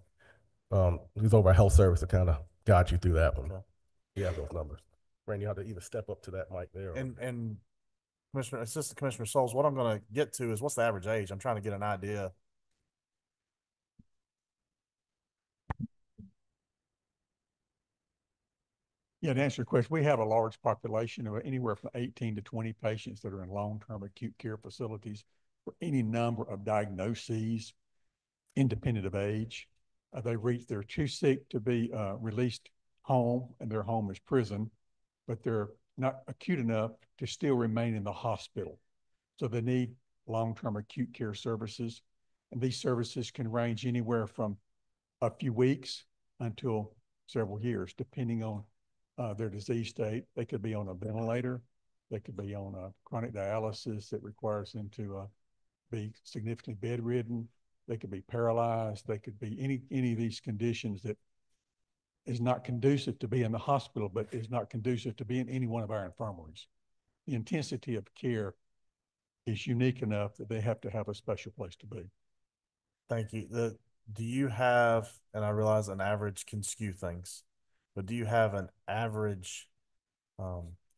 he's over our health service to kind of guide you through that one.
Okay.
He has those numbers. Randy, you have to either step up to that mic there.
And Assistant Commissioner Souls, what I'm going to get to is what's the average age? I'm trying to get an idea.
Yeah, to answer your question, we have a large population of anywhere from 18 to 20 patients that are in long-term acute care facilities for any number of diagnoses, independent of age. They they're too sick to be released home, and their home is prison, but they're not acute enough to still remain in the hospital. So they need long-term acute care services. And these services can range anywhere from a few weeks until several years, depending on their disease state. They could be on a ventilator. They could be on a chronic dialysis that requires them to be significantly bedridden. They could be paralyzed. They could be any of these conditions that is not conducive to be in the hospital, but is not conducive to be in any one of our infirmaries. The intensity of care is unique enough that they have to have a special place to be.
Thank you. Do you have, and I realize an average can skew things, but do you have an average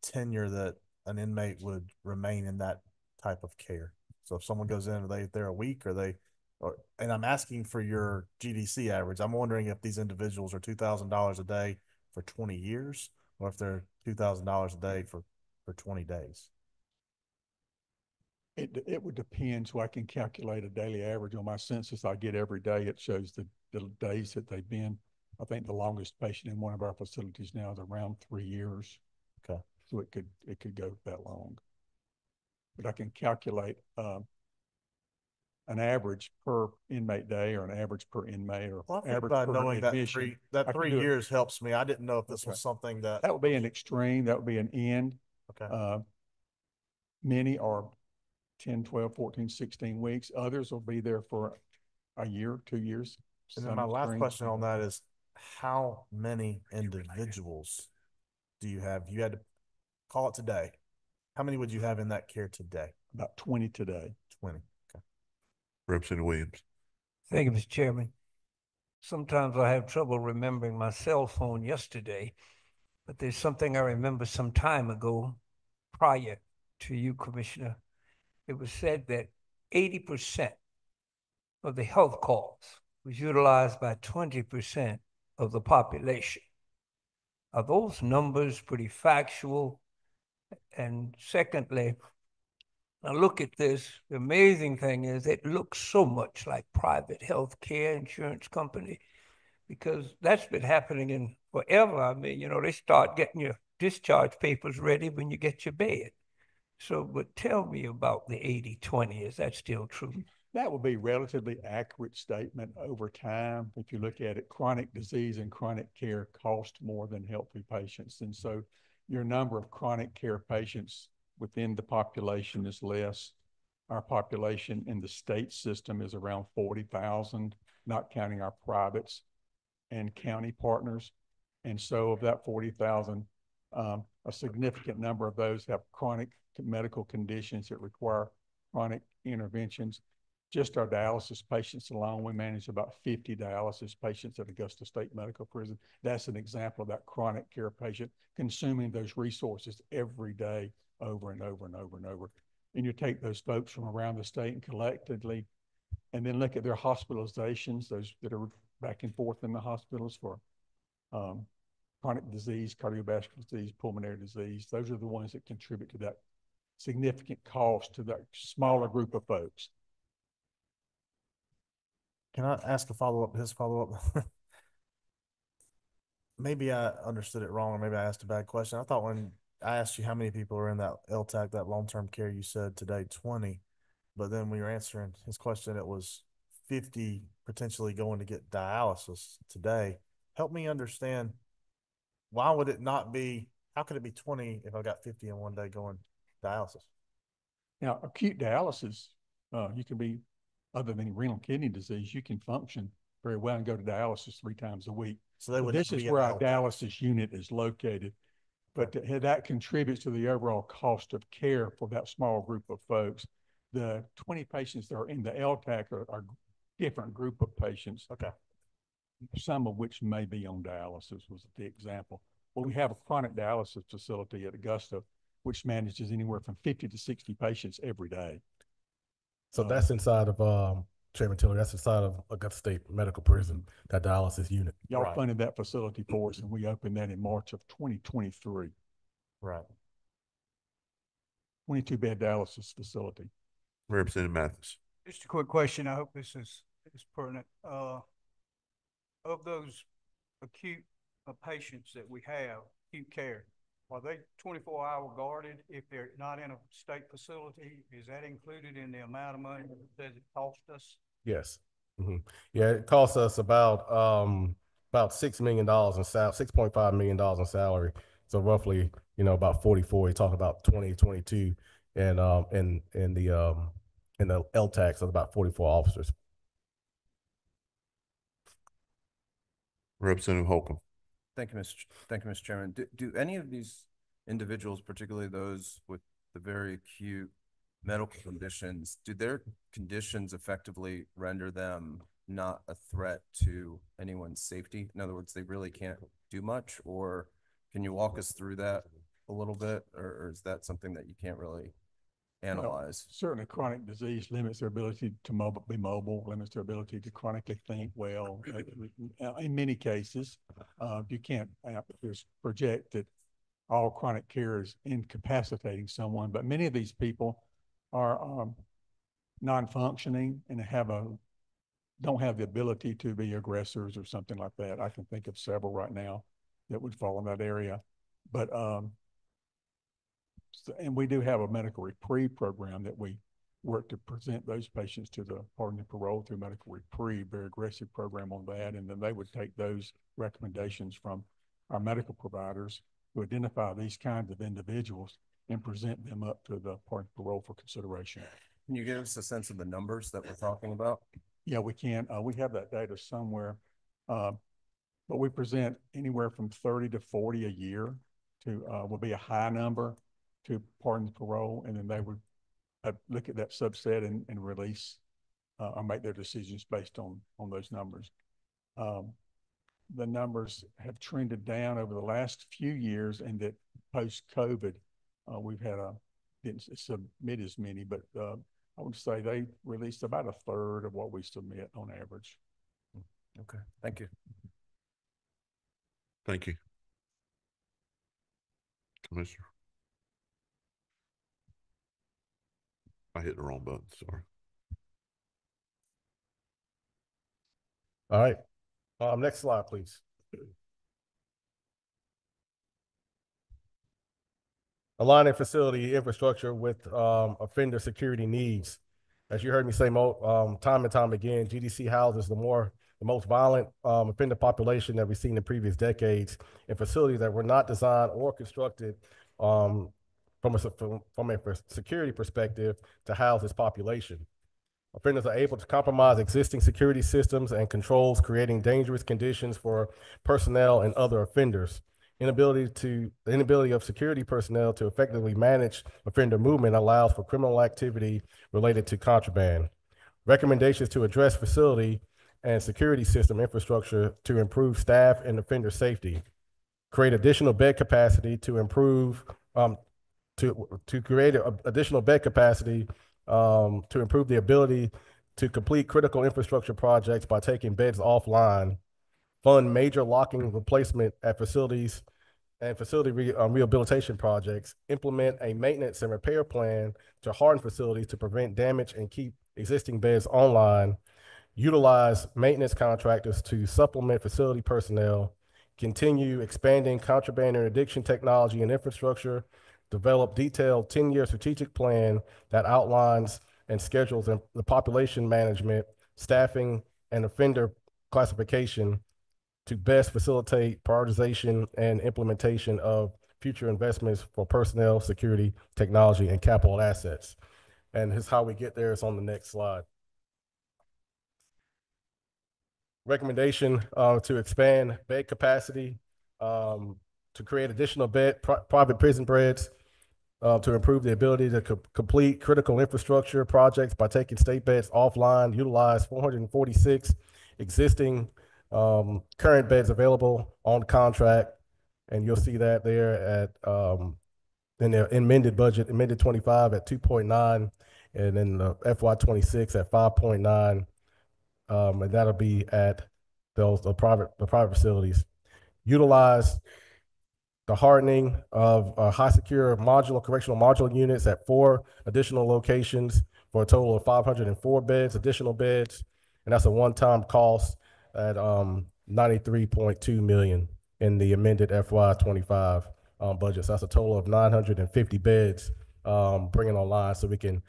tenure that an inmate would remain in that type of care? So if someone goes in, are they're a week, and I'm asking for your GDC average. I'm wondering if these individuals are $2,000 a day for 20 years, or if they're $2,000 a day for 20 days.
It would depend, so I can calculate a daily average on my census I get every day. It shows the days that they've been. I think the longest patient in one of our facilities now is around 3 years.
Okay.
So it could go that long. But I can calculate an average per inmate day, or an average per inmate, or average
by
per
knowing
admission.
that 3 years helps me. I didn't know if this was something that
would be an extreme. That would be an end.
Okay.
Many are 10, 12, 14, 16 weeks. Others will be there for a year, 2 years.
And then my last question on that is, how many individuals do you have? You had to call it today. How many would you have in that care today?
About 20 today.
20. Okay.
Representative Williams.
Thank you, Mr. Chairman. Sometimes I have trouble remembering my cell phone yesterday, but there's something I remember some time ago prior to you, Commissioner. It was said that 80% of the health calls was utilized by 20% of the population. Are those numbers pretty factual? And secondly, now look at this. The amazing thing is it looks so much like private health care insurance company, because that's been happening in forever. I mean, they start getting your discharge papers ready when you get your bed. So, but tell me about the 80-20. Is that still true?
That would be relatively accurate statement over time. If you look at it, chronic disease and chronic care cost more than healthy patients. And so your number of chronic care patients within the population is less. Our population in the state system is around 40,000, not counting our privates and county partners. And so of that 40,000, a significant number of those have chronic medical conditions that require chronic interventions. Just our dialysis patients alone, we manage about 50 dialysis patients at Augusta State Medical Prison. That's an example of that chronic care patient consuming those resources every day over and over and over and over. And you take those folks from around the state and collectively, and then look at their hospitalizations, those that are back and forth in the hospitals for chronic disease, cardiovascular disease, pulmonary disease. Those are the ones that contribute to that significant cost to that smaller group of folks.
Can I ask a follow-up, his follow-up? Maybe I understood it wrong, or maybe I asked a bad question. I thought when I asked you how many people are in that LTAC, that long-term care, you said today 20, but then when you were answering his question, it was 50 potentially going to get dialysis today. Help me understand, why would it not be, how could it be 20 if I got 50 in one day going dialysis?
Now, acute dialysis, you can be, other than renal kidney disease, you can function very well and go to dialysis 3 times a week.
So they would
this is where our dialysis unit is located. But that contributes to the overall cost of care for that small group of folks. The 20 patients that are in the LTAC are a different group of patients.
Okay.
Some of which may be on dialysis was the example. Well, we have a chronic dialysis facility at Augusta, which manages anywhere from 50 to 60 patients every day.
So that's inside of Chairman Tiller, that's inside of Augusta State Medical Prison, that dialysis unit.
Y'all funded that facility for us, and we opened that in March of 2023.
Right.
22-bed dialysis facility.
Representative Mathis.
Just a quick question. I hope this is pertinent. Of those acute patients that we have, acute care, are they 24-hour guarded if they're not in a state facility? Is that included in the amount of money that it cost us?
Yes. Mm-hmm. Yeah, it costs us about $6 million in $6.5 million in salary. So roughly, about 44. You talk about 2022, and in the LTAC, so about 44 officers.
Representative Holcomb.
Thank you, Mr. Chairman. Do any of these individuals, particularly those with the very acute medical conditions, do their conditions effectively render them not a threat to anyone's safety? In other words, they really can't do much, or can you walk us through that a little bit, or is that something that you can't really analyze?
Well, certainly chronic disease limits their ability to be mobile, limits their ability to chronically think well. In many cases, you can't project that all chronic care is incapacitating someone, but many of these people are non-functioning and don't have the ability to be aggressors or something like that. I can think of several right now that would fall in that area. But and we do have a medical reprieve program that we work to present those patients to the pardon and parole through medical reprieve, very aggressive program on that. And then they would take those recommendations from our medical providers to identify these kinds of individuals and present them up to the pardon and parole for consideration.
Can you give us a sense of the numbers that we're talking about?
Yeah, we can. We have that data somewhere, but we present anywhere from 30 to 40 a year to will be a high number to pardon and parole, and then they would look at that subset and release or make their decisions based on those numbers. The numbers have trended down over the last few years, and that post-COVID, we've had didn't submit as many, but I would say they released about a third of what we submit on average.
Okay, thank you.
Thank you. Commissioner. I hit the wrong button, sorry.
All right. Next slide, please. Aligning facility infrastructure with offender security needs. As you heard me say time and time again, GDC houses the most violent offender population that we've seen in previous decades in facilities that were not designed or constructed from a security perspective to house this population. Offenders are able to compromise existing security systems and controls, creating dangerous conditions for personnel and other offenders. The inability of security personnel to effectively manage offender movement allows for criminal activity related to contraband. Recommendations to address facility and security system infrastructure to improve staff and offender safety. Create additional bed capacity to improve to create additional bed capacity to improve the ability to complete critical infrastructure projects by taking beds offline. Fund major locking replacement at facilities and facility rehabilitation projects. Implement a maintenance and repair plan to harden facilities to prevent damage and keep existing beds online. Utilize maintenance contractors to supplement facility personnel. Continue expanding contraband interdiction technology and infrastructure. Develop detailed 10-year strategic plan that outlines and schedules the population management, staffing, and offender classification to best facilitate prioritization and implementation of future investments for personnel, security, technology, and capital assets. And here's how we get there. It's on the next slide. Recommendation to expand bed capacity, to create additional private prison beds, to improve the ability to complete critical infrastructure projects by taking state beds offline, utilize 446 existing current beds available on contract. And you'll see that there at in the amended budget, amended 25 at 2.9, and then the FY26 at 5.9. And that'll be at the private facilities. Utilize the hardening of high secure correctional modular units at 4 additional locations for a total of 504 additional beds. And that's a one-time cost at $93.2 million in the amended FY25 budget. So that's a total of 950 beds bringing online so we can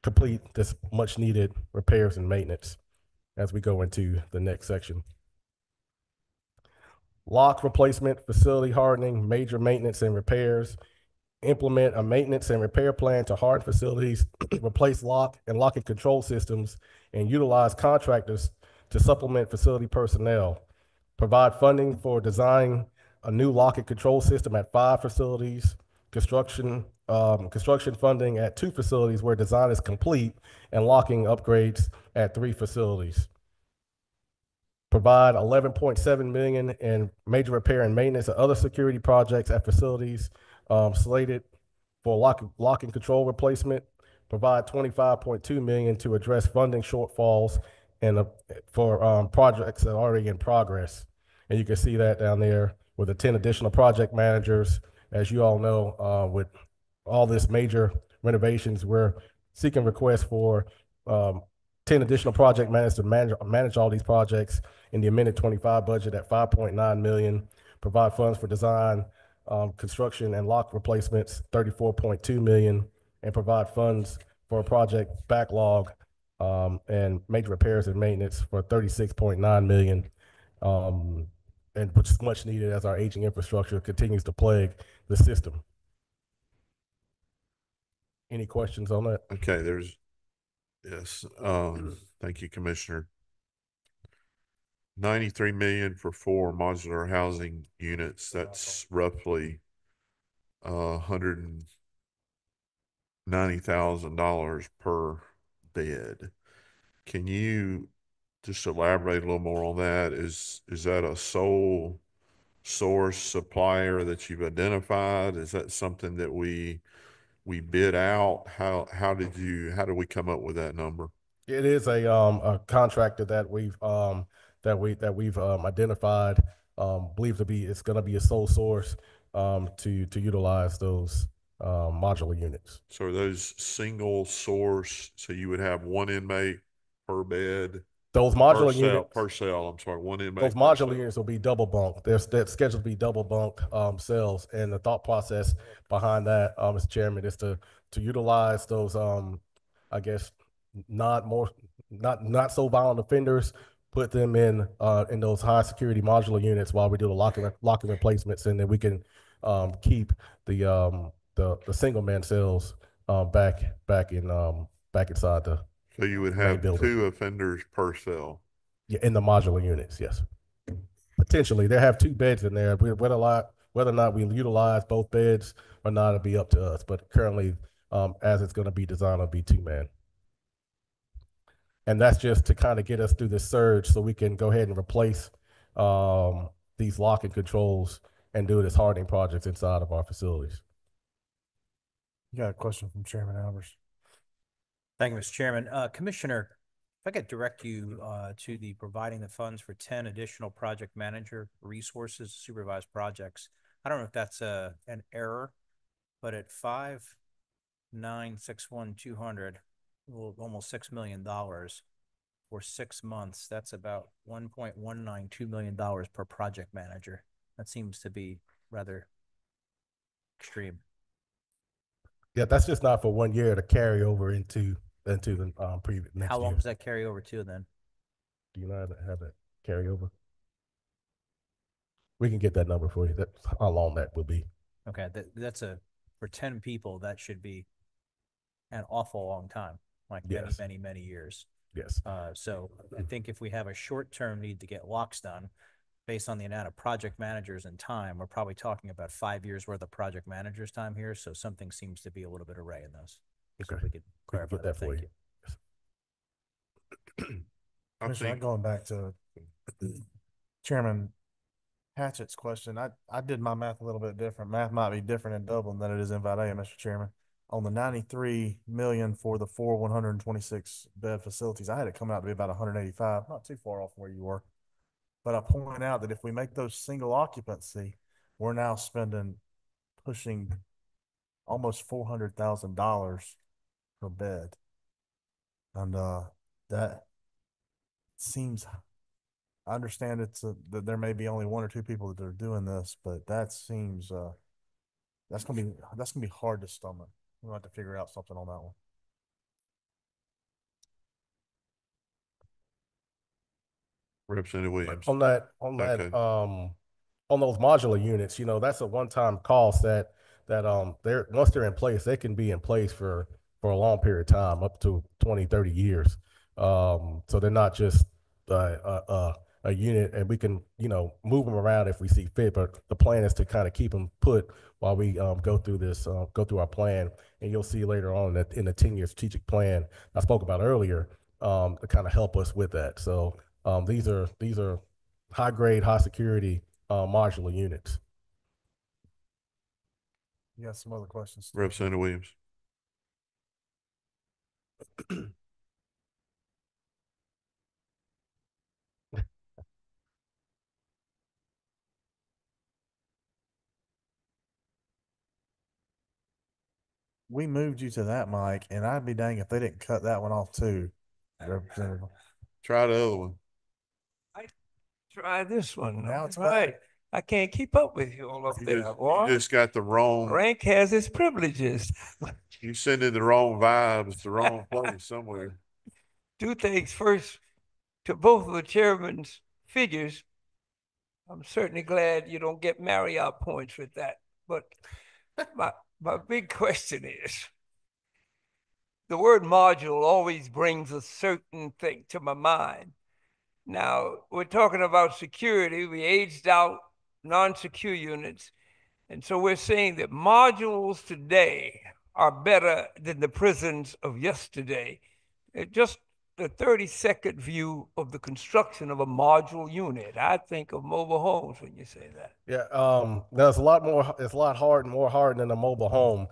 complete this much needed repairs and maintenance as we go into the next section. Lock replacement, facility hardening, major maintenance and repairs. Implement a maintenance and repair plan to harden facilities, replace lock and locking control systems, and utilize contractors to supplement facility personnel. Provide funding for designing a new lock and control system at 5 facilities. Construction funding at 2 facilities where design is complete, and locking upgrades at 3 facilities. Provide $11.7 million in major repair and maintenance and other security projects at facilities slated for lock and control replacement. Provide $25.2 million to address funding shortfalls and for projects that are already in progress. And you can see that down there with the 10 additional project managers. As you all know, with all this major renovations, we're seeking requests for 10 additional project managers to manage all these projects in the amended 25 budget at $5.9 million. Provide funds for design, construction, and lock replacements, $34.2 million, and provide funds for a project backlog and major repairs and maintenance for $36.9 million, and which is much needed as our aging infrastructure continues to plague the system. Any questions on that?
Okay, yes. Thank you, Commissioner. 93 million for 4 modular housing units. That's roughly $190,000 per bed. Can you just elaborate a little more on that? Is that a sole source supplier that you've identified? Is that something that we bid out? How did we come up with that number?
It is a contractor that we've identified, believed to be, it's going to be a sole source to utilize those modular units.
So are those single source? So you would have 1 inmate per bed.
Those modular units
per cell. I'm sorry, 1 inmate.
Those modular units will be double bunk. They're scheduled to be double bunk cells, and the thought process behind that, Mr. Chairman, is to utilize those I guess, not so violent offenders, put them in those high security modular units while we do the locking replacements, and then we can keep the single man cells back inside the
So you would
main
have
building.
2 offenders per cell.
Yeah, in the modular units, yes. Potentially, they have 2 beds in there. Whether or not we utilize both beds or not, it'll be up to us. But currently, as it's going to be designed, it'll be 2-man. And that's just to kind of get us through this surge so we can go ahead and replace these locking controls and do this hardening projects inside of our facilities.
You got a question from Chairman Albers?
Thank you, Mr. Chairman. Commissioner, if I could direct you to the providing the funds for 10 additional project manager resources to supervise projects. I don't know if that's an error, but at 5,961,200, well, almost $6 million for 6 months, that's about $1.192 million per project manager. That seems to be rather extreme.
Yeah, that's just not for 1 year to carry over into the previous next
How long
year.
does that carry over to then?
Do you know how that carry over? We can get that number for you. That's how long that would be.
Okay, that's for 10 people, that should be an awful long time, like
Yes.
many years.
Yes.
So I think if we have a short-term need to get locks done, based on the amount of project managers and time, we're probably talking about 5 years worth of project managers time here. So something seems to be a little bit array in those. So
Okay.
if we could clarify that for you.
Commissioner, going back to Chairman Hatchett's question, I did my math a little bit different. Math might be different in Dublin than it is in Vidalia, Mr. Chairman. On the 93 million for the 4 126 bed facilities, I had it coming out to be about 185, not too far off where you were. But I point out that if we make those single occupancy, we're now pushing almost $400,000 per bed. And that seems, I understand that there may be only 1 or 2 people that are doing this, but that seems that's gonna be hard to stomach. We'll have to figure out something on that one.
Representative Williams.
On those modular units, that's a one-time cost that once they're in place, they can be in place for a long period of time, up to 20, 30 years. So they're not just a unit, and we can, move them around if we see fit, but the plan is to kind of keep them put while we go through our plan. And you'll see later on that in the 10-year strategic plan I spoke about earlier, to kind of help us with that. So these are high grade, high security modular units.
You got some other questions?
Representative Williams.
We moved you to that mic, and I'd be dang if they didn't cut that one off too. Representative.
Try the other one.
Try this one.
Now it's
right. I can't keep up with you all up there.
You just got the wrong.
Rank has its privileges.
You sending the wrong vibes, the wrong place somewhere.
2 things. First, to both of the chairman's figures, I'm certainly glad you don't get Marriott points with that. But my big question is, the word module always brings a certain thing to my mind. Now, we're talking about security. We aged out non-secure units. And so we're saying that modules today are better than the prisons of yesterday. Just the 30-second view of the construction of a module unit. I think of mobile homes when you say that.
Yeah, there's it's a lot more hard than a mobile home.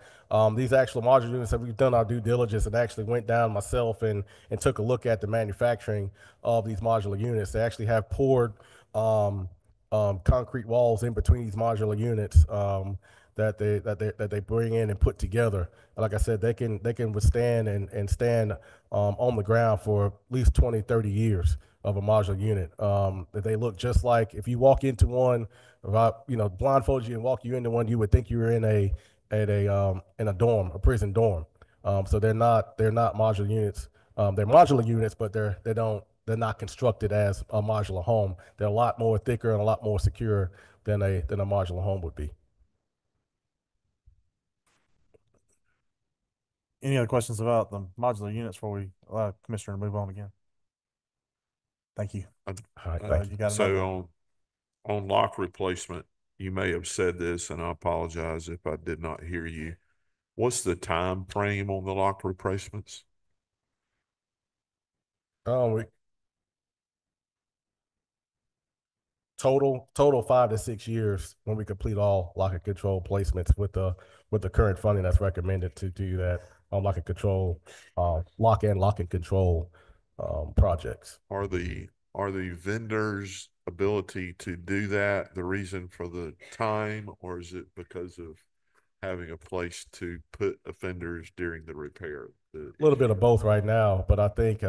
These actual modular units that we've done our due diligence and actually went down myself and took a look at the manufacturing of these modular units. They actually have poured concrete walls in between these modular units that they bring in and put together. Like I said, they can withstand and stand on the ground for at least 20, 30 years of a modular unit. That they look just like, if you walk into one, if I blindfold you and walk you into one, you would think you were in a dorm, a prison dorm. So they're not modular units. They're modular units, but they're not constructed as a modular home. They're a lot more thicker and a lot more secure than a modular home would be.
Any other questions about the modular units before we allow Commissioner to move on again? Thank you.
All right, thank you.
You got another?
So on lock replacement, you may have said this, and I apologize if I did not hear you. What's the time frame on the lock replacements?
Total 5 to 6 years when we complete all lock and control placements with the current funding that's recommended to do that on lock and control, lock and control projects.
Are the vendors' ability to do that the reason for the time, or is it because of having a place to put offenders during the repair?
A little bit of both right now, but I think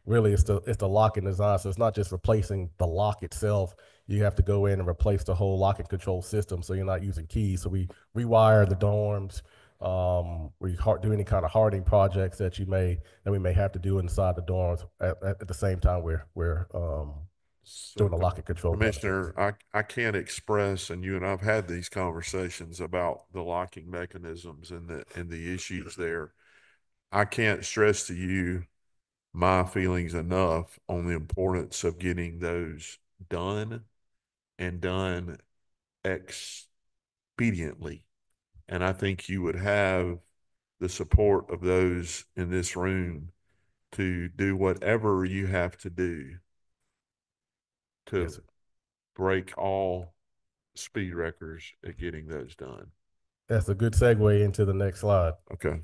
really it's the lock and design. So it's not just replacing the lock itself. You have to go in and replace the whole lock and control system, so you're not using keys. So we rewire the dorms. We do any kind of hardening projects that we may have to do inside the dorms at the same time we're doing the lock and control.
Commissioner, I can't express, and you and I've had these conversations about the locking mechanisms and the issues there. I can't stress to you my feelings enough on the importance of getting those done and done expediently. And I think you would have the support of those in this room to do whatever you have to do to break all speed records at getting those done.
That's a good segue into the next slide.
Okay.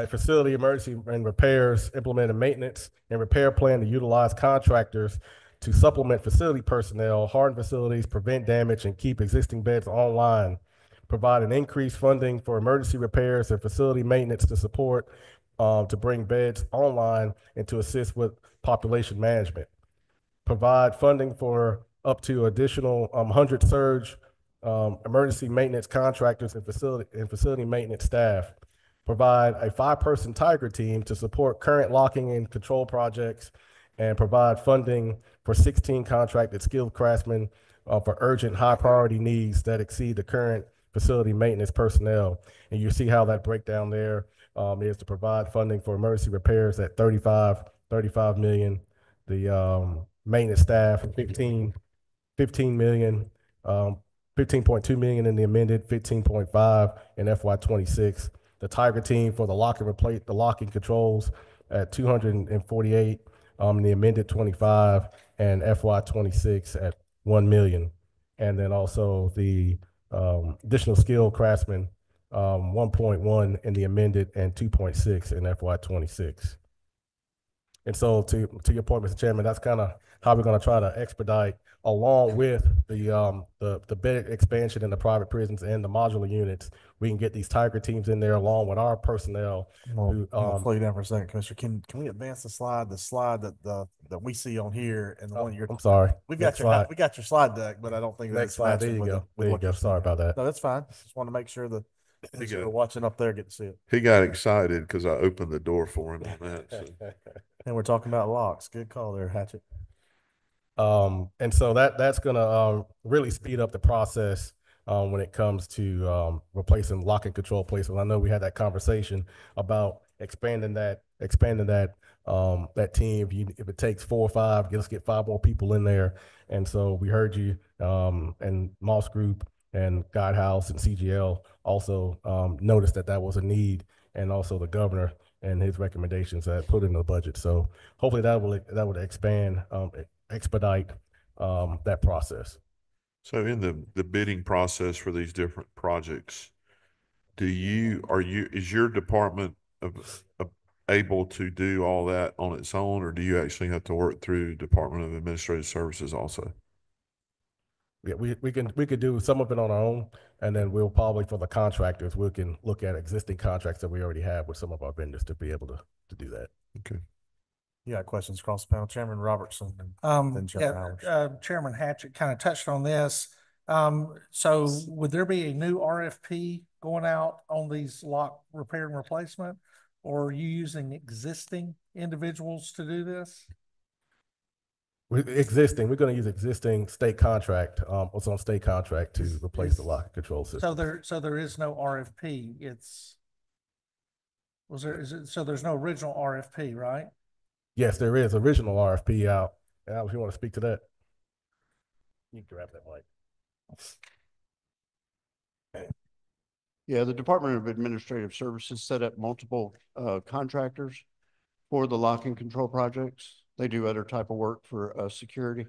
Facility emergency and repairs, implement a maintenance and repair plan to utilize contractors to supplement facility personnel, harden facilities, prevent damage, and keep existing beds online. Provide an increased funding for emergency repairs and facility maintenance to support, to bring beds online and to assist with population management. Provide funding for up to additional 100 surge emergency maintenance contractors and facility maintenance staff. Provide a 5-person Tiger team to support current locking and control projects, and provide funding for 16 contracted skilled craftsmen for urgent high priority needs that exceed the current facility maintenance personnel. And you see how that breakdown there is to provide funding for emergency repairs at 35 million, the maintenance staff 15 million, 15.2 million in the amended, 15.5 in FY26. The Tiger team for the lock and controls at 248, the amended 25, and FY26 at 1 million. And then also the additional skilled craftsmen, 1.1 in the amended and 2.6 in FY26. And so to your point, Mr. Chairman, that's kind of how we're going to try to expedite, along with the bed expansion in the private prisons and the modular units. We can get these Tiger teams in there along with our personnel.
I'm gonna slow you down for a second, Commissioner. Can we advance the slide that we see on here and the one you're?
I'm sorry.
We got your slide deck, but I don't think
next slide. There you go. There you go. Sorry about that.
No, that's fine. Just want to make sure that we're watching up there get to see it.
He got excited because I opened the door for him on that. So.
And we're talking about locks. Good call there, Hatchet.
And so that's gonna really speed up the process when it comes to replacing lock and control placements. I know we had that conversation about expanding that team. If it takes 4 or 5, let's get 5 more people in there. And so we heard you, and Moss Group and Guidehouse and CGL also noticed that was a need, and also the governor and his recommendations that put in the budget. So hopefully that would expedite that process.
So in the bidding process for these different projects, is your department able to do all that on its own, or do you actually have to work through Department of Administrative Services also?
Yeah, we could do some of it on our own, and then we'll probably, for the contractors, we can look at existing contracts that we already have with some of our vendors to be able to do that.
Okay.
You got questions across the panel, Chairman Robertson, and then Chairman Howard.
Chairman Hatchett kind of touched on this. So would there be a new RFP going out on these lock repair and replacement? Or are you using existing individuals to do this?
We're going to use existing state contract, what's on state contract to replace the lock and control system.
So there is no RFP. So there's no original RFP, right?
Yes, there is original RFP out. Al, if you want to speak to that, you can grab that mic.
Yeah, the Department of Administrative Services set up multiple contractors for the lock and control projects. They do other type of work for security.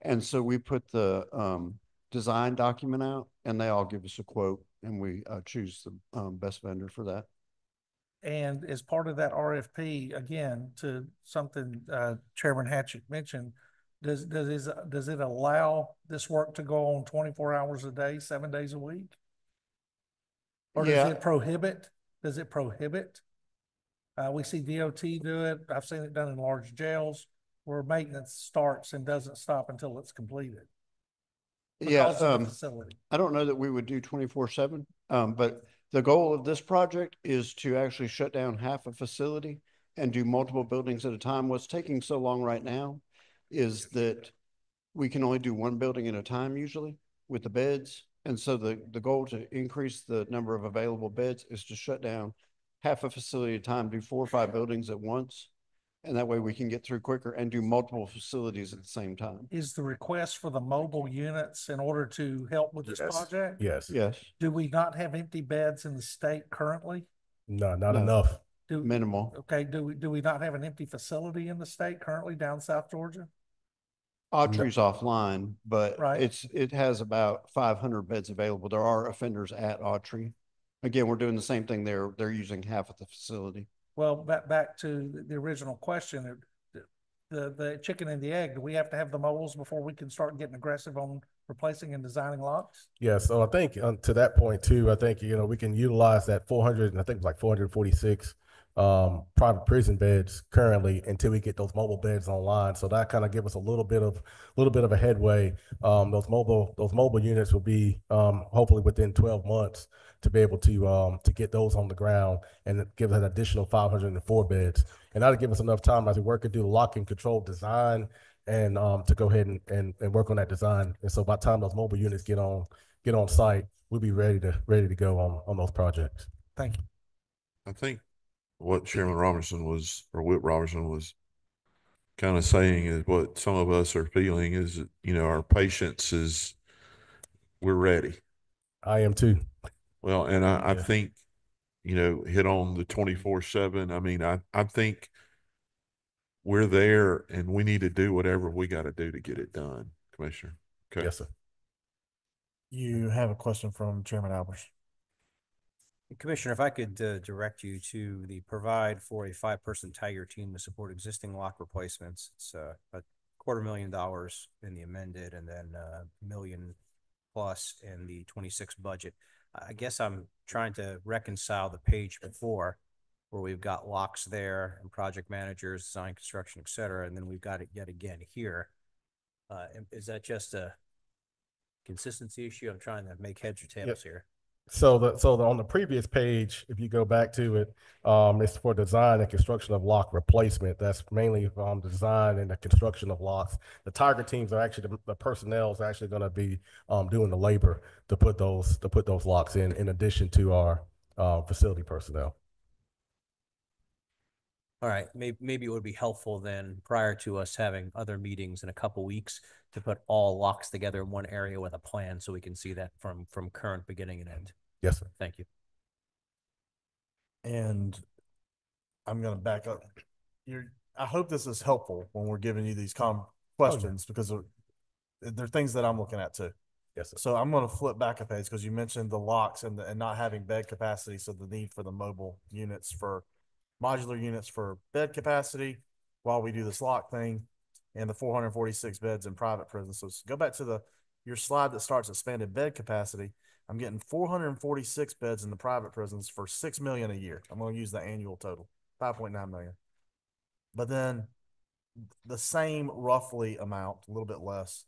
And so we put the design document out and they all give us a quote and we choose the best vendor for that.
And as part of that RFP, again, to something Chairman Hatchett mentioned, does it allow this work to go on 24 hours a day, 7 days a week? Or does it prohibit? Does it prohibit? We see DOT do it. I've seen it done in large jails where maintenance starts and doesn't stop until it's completed.
Yeah,
facility.
I don't know that we would do 24/7, but the goal of this project is to actually shut down half a facility and do multiple buildings at a time. What's taking so long right now is that we can only do one building at a time usually with the beds. And so the goal to increase the number of available beds is to shut down half a facility at a time, do 4 or 5 buildings at once. And that way we can get through quicker and do multiple facilities at the same time.
Is the request for the mobile units in order to help with this project?
Yes.
Yes.
Do we not have empty beds in the state currently?
No, not enough.
Minimal.
Okay, do we not have an empty facility in the state currently down South Georgia?
Autry's offline, but
Right.
it has about 500 beds available. There are offenders at Autry. Again, we're doing the same thing there. They're using half of the facility.
Well, back to the original question, the chicken and the egg, do we have to have the mobiles before we can start getting aggressive on replacing and designing locks?
Yeah, so I think to that point too, I think, we can utilize that 400, and I think it's like 446 private prison beds currently until we get those mobile beds online. So that kind of give us a little bit of a headway. Those mobile units will be hopefully within 12 months to be able to get those on the ground and give us an additional 504 beds. And that'll give us enough time as we work and do the lock and control design and to go ahead and work on that design. And so by the time those mobile units get on site, we'll be ready to go on those projects.
Thank you.
I think what Chairman Robertson Whip Robertson was kind of saying is what some of us are feeling is that, our patience is, we're ready.
I am too.
Well, and I think, hit on the 24/7. I mean, I think we're there and we need to do whatever we got to do to get it done, Commissioner. Okay.
Yes, sir.
You have a question from Chairman Albers.
Commissioner, if I could direct you to the provide for a 5-person Tiger team to support existing lock replacements. It's a $250,000 in the amended and then $1 million plus in the 26 budget. I guess I'm trying to reconcile the page before where we've got locks there and project managers, design, construction, et cetera. And then we've got it yet again here. Is that just a consistency issue? I'm trying to make heads or tails here.
So on the previous page, if you go back to it, it's for design and construction of lock replacement. That's mainly the design and the construction of locks. The Tiger teams are actually the personnel is actually going to be doing the labor to put those locks in addition to our facility personnel.
All right, maybe it would be helpful then prior to us having other meetings in a couple weeks to put all locks together in one area with a plan so we can see that from current beginning and end.
Yes, sir.
Thank you.
And I'm going to back up. I hope this is helpful when we're giving you these questions because they're things that I'm looking at too.
Yes, sir.
So I'm going to flip back a page because you mentioned the locks and not having bed capacity. So the need for the mobile units for modular units for bed capacity while we do this lock thing and the 446 beds in private prisons. So go back to your slide that starts expanded bed capacity. I'm getting 446 beds in the private prisons for $6 million a year. I'm going to use the annual total, 5.9 million. But then the same roughly amount, a little bit less,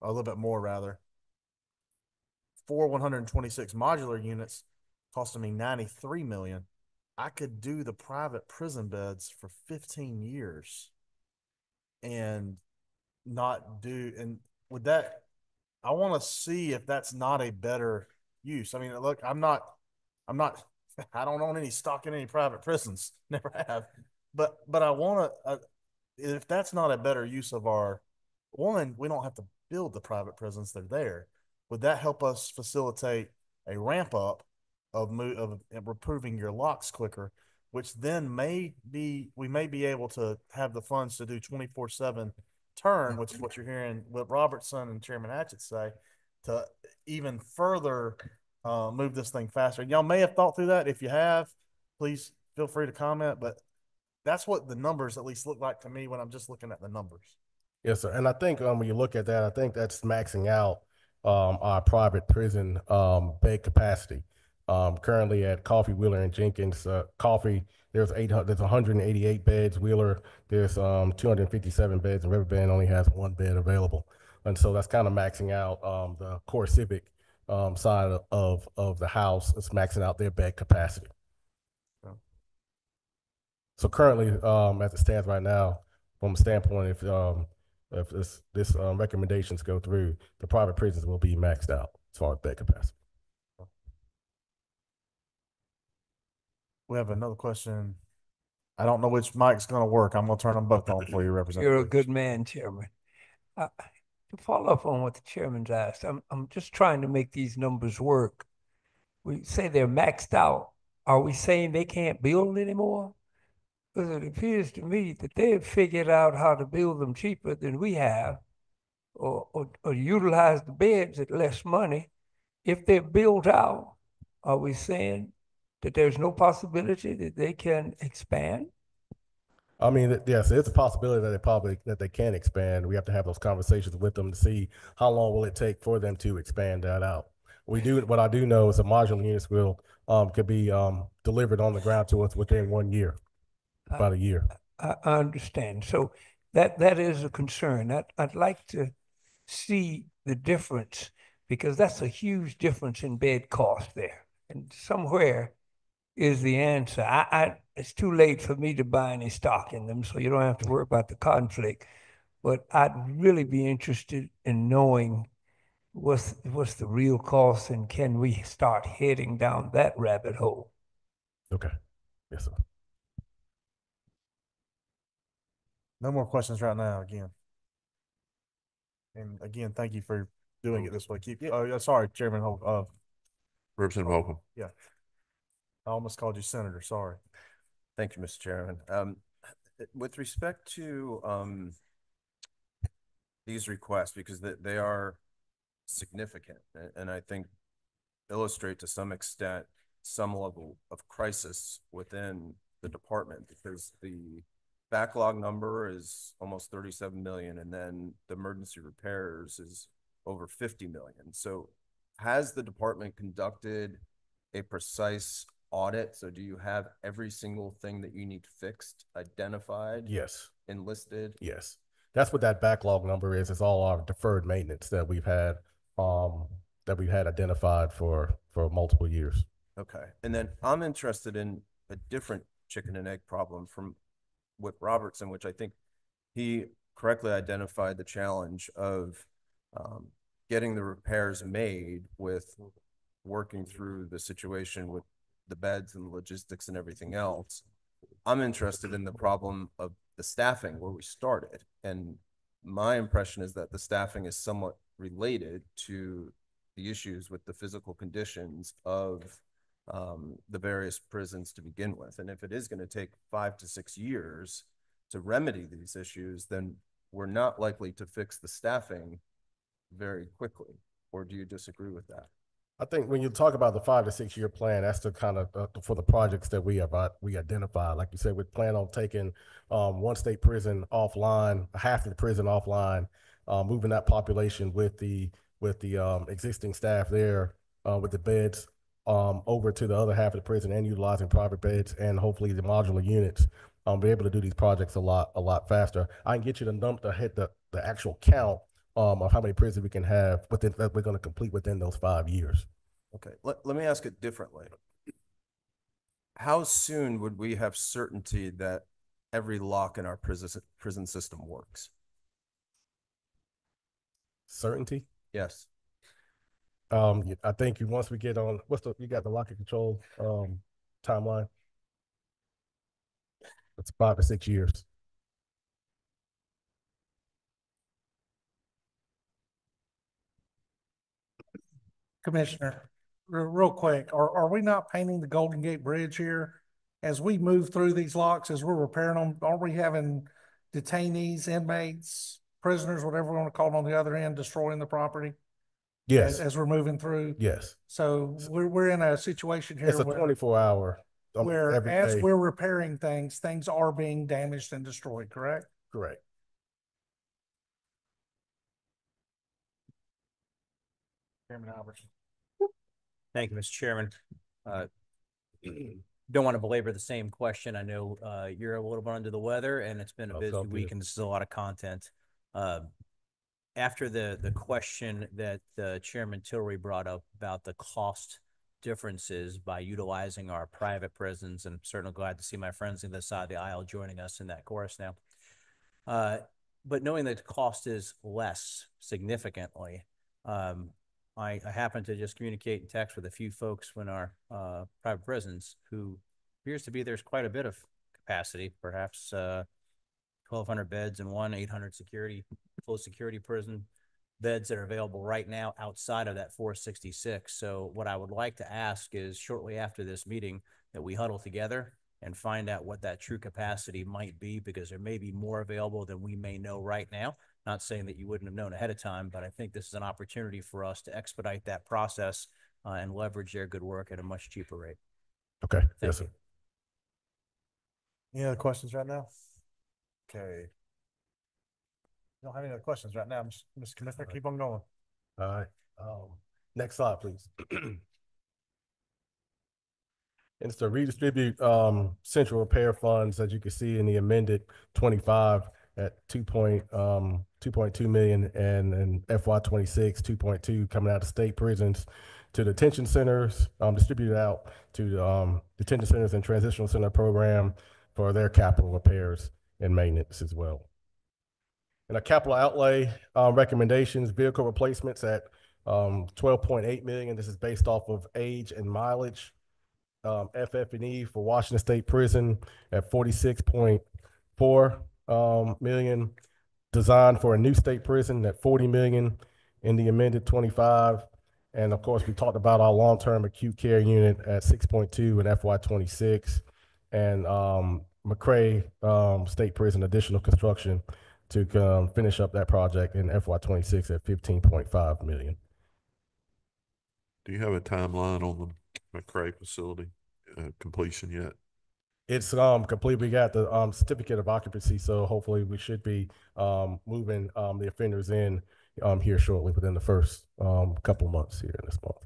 or a little bit more rather, for 126 modular units costing me 93 million. I could do the private prison beds for 15 years and not do, and with that, I want to see if that's not a better use. I mean, look, I'm not, I don't own any stock in any private prisons, never have, but I want to, if that's not a better use of our, one, we don't have to build the private prisons, they're there. Would that help us facilitate a ramp up of improving your locks quicker, which then we may be able to have the funds to do 24/7 turn, which is what you're hearing what Robertson and Chairman Hatchett say, to even further move this thing faster. Y'all may have thought through that. If you have, please feel free to comment, but that's what the numbers at least look like to me when I'm just looking at the numbers.
Yes, sir. And I think when you look at that, I think that's maxing out our private prison bed capacity. Currently at Coffee, Wheeler, and Jenkins, Coffee, there's 188 beds. Wheeler, there's 257 beds, and Riverbend only has 1 bed available. And so that's kind of maxing out the core civic side of the house. It's maxing out their bed capacity. So currently, as it stands right now, from a standpoint, if this recommendations go through, the private prisons will be maxed out as far as bed capacity.
We have another question. I don't know which mic's going to work. I'm going to turn them both on for you, Representative.
You're a good man, Chairman. To follow up on what the chairman's asked, I'm just trying to make these numbers work. We say they're maxed out. Are we saying they can't build anymore? Because it appears to me that they have figured out how to build them cheaper than we have, or utilize the beds at less money. If they're built out, are we saying that there's no possibility that they can expand?
I mean, yes, there's a possibility that they can expand. We have to have those conversations with them to see how long will it take for them to expand that out. What I do know is the modular units could be delivered on the ground to us within 1 year, about a year.
I understand. So that is a concern. I'd like to see the difference, because that's a huge difference in bed cost there. And somewhere is the answer. It's too late for me to buy any stock in them, so you don't have to worry about the conflict. But I'd really be interested in knowing what's the real cost, and can we start heading down that rabbit hole?
Okay. Yes, sir.
No more questions right now, again. And again, thank you for doing it this way. Sorry, Chairman
Representative Holcomb.
Yeah. I almost called you Senator, sorry.
Thank you, Mr. Chairman. With respect to these requests, because they are significant, and I think illustrate to some extent some level of crisis within the department, because the backlog number is almost 37 million, and then the emergency repairs is over 50 million. So has the department conducted a precise audit? So do you have every single thing that you need fixed, identified?
Yes.
And listed?
Yes. That's what that backlog number is. It's all our deferred maintenance that we've had identified for multiple years.
Okay. And then I'm interested in a different chicken and egg problem from Whip Robertson, which I think he correctly identified the challenge of getting the repairs made with working through the situation with the beds and the logistics and everything else. I'm interested in the problem of the staffing where we started. And my impression is that the staffing is somewhat related to the issues with the physical conditions of the various prisons to begin with. And if it is going to take 5 to 6 years to remedy these issues, then we're not likely to fix the staffing very quickly. Or do you disagree with that?
I think when you talk about the 5 to 6 year plan, that's the kind of for the projects that we identify. Like you said, we plan on taking one state prison offline, half of the prison offline, moving that population with the existing staff there, with the beds over to the other half of the prison, and utilizing private beds and hopefully the modular units. Be able to do these projects a lot faster. I can get you the actual count of how many prisons we can have that we're going to complete within those 5 years.
Okay, let me ask it differently. how soon would we have certainty that every lock in our prison system works?
Certainty.
Yes.
I think once we get on, you got the lock and control timeline. It's 5 to 6 years.
Commissioner, real quick, are we not painting the Golden Gate Bridge here? As we move through these locks, as we're repairing them, aren't we having detainees, inmates, prisoners, whatever we want to call them on the other end, destroying the property?
Yes.
As we're moving through?
Yes.
So we're in a situation here
It's a 24-hour.
Where
every
as
day.
we're repairing things, things are being damaged and destroyed, correct?
Correct.
Chairman Albertson.
Thank you, Mr. Chairman. Don't want to belabor the same question. I know you're a little bit under the weather and it's been a busy week and this is a lot of content. After the question that Chairman Tillery brought up about the cost differences by utilizing our private prisons, and I'm certainly glad to see my friends on the side of the aisle joining us in that chorus now. But knowing that the cost is less significantly, I happened to just communicate and text with a few folks in our private prisons who appears to be there's quite a bit of capacity, perhaps 1,200 beds in one, 800 full security prison beds that are available right now outside of that 466. So what I would like to ask is shortly after this meeting that we huddle together and find out what that true capacity might be, because there may be more available than we may know right now. Not saying that you wouldn't have known ahead of time, but I think this is an opportunity for us to expedite that process and leverage their good work at a much cheaper rate.
Okay. Yes, sir.
Any other questions right now? Okay. Don't have any other questions right now. Mr. Commissioner, keep on going.
All right. Next slide, please. It's to redistribute central repair funds, as you can see in the amended 25 at 2.2 million, and in FY26 2.2 coming out of state prisons to detention centers, distributed out to detention centers and transitional center program for their capital repairs and maintenance as well. And our capital outlay recommendations, vehicle replacements at 12.8 million. This is based off of age and mileage. FF&E for Washington State Prison at 46.4 million. Designed for a new state prison at 40 million in the amended 25. And of course, we talked about our long-term acute care unit at 6.2 in FY26. And McRae State Prison additional construction to finish up that project in FY26 at 15.5 million.
Do you have a timeline on the McRae facility completion yet?
It's complete. We got the certificate of occupancy, so hopefully we should be moving the offenders in here shortly within the first couple of months here in this month.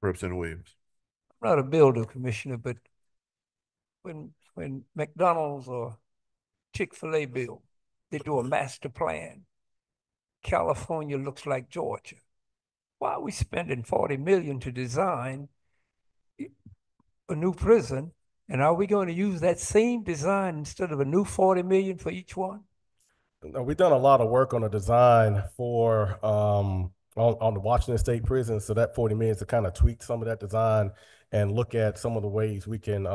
Representative Williams.
I'm not a builder, Commissioner, but when McDonald's or Chick-fil-A build, they do a master plan. California looks like Georgia. Why are we spending 40 million to design a new prison? And are we going to use that same design instead of a new 40 million for each one?
We've done a lot of work on the design for on the Washington State Prison, so that 40 million is to kind of tweak some of that design and look at some of the ways we can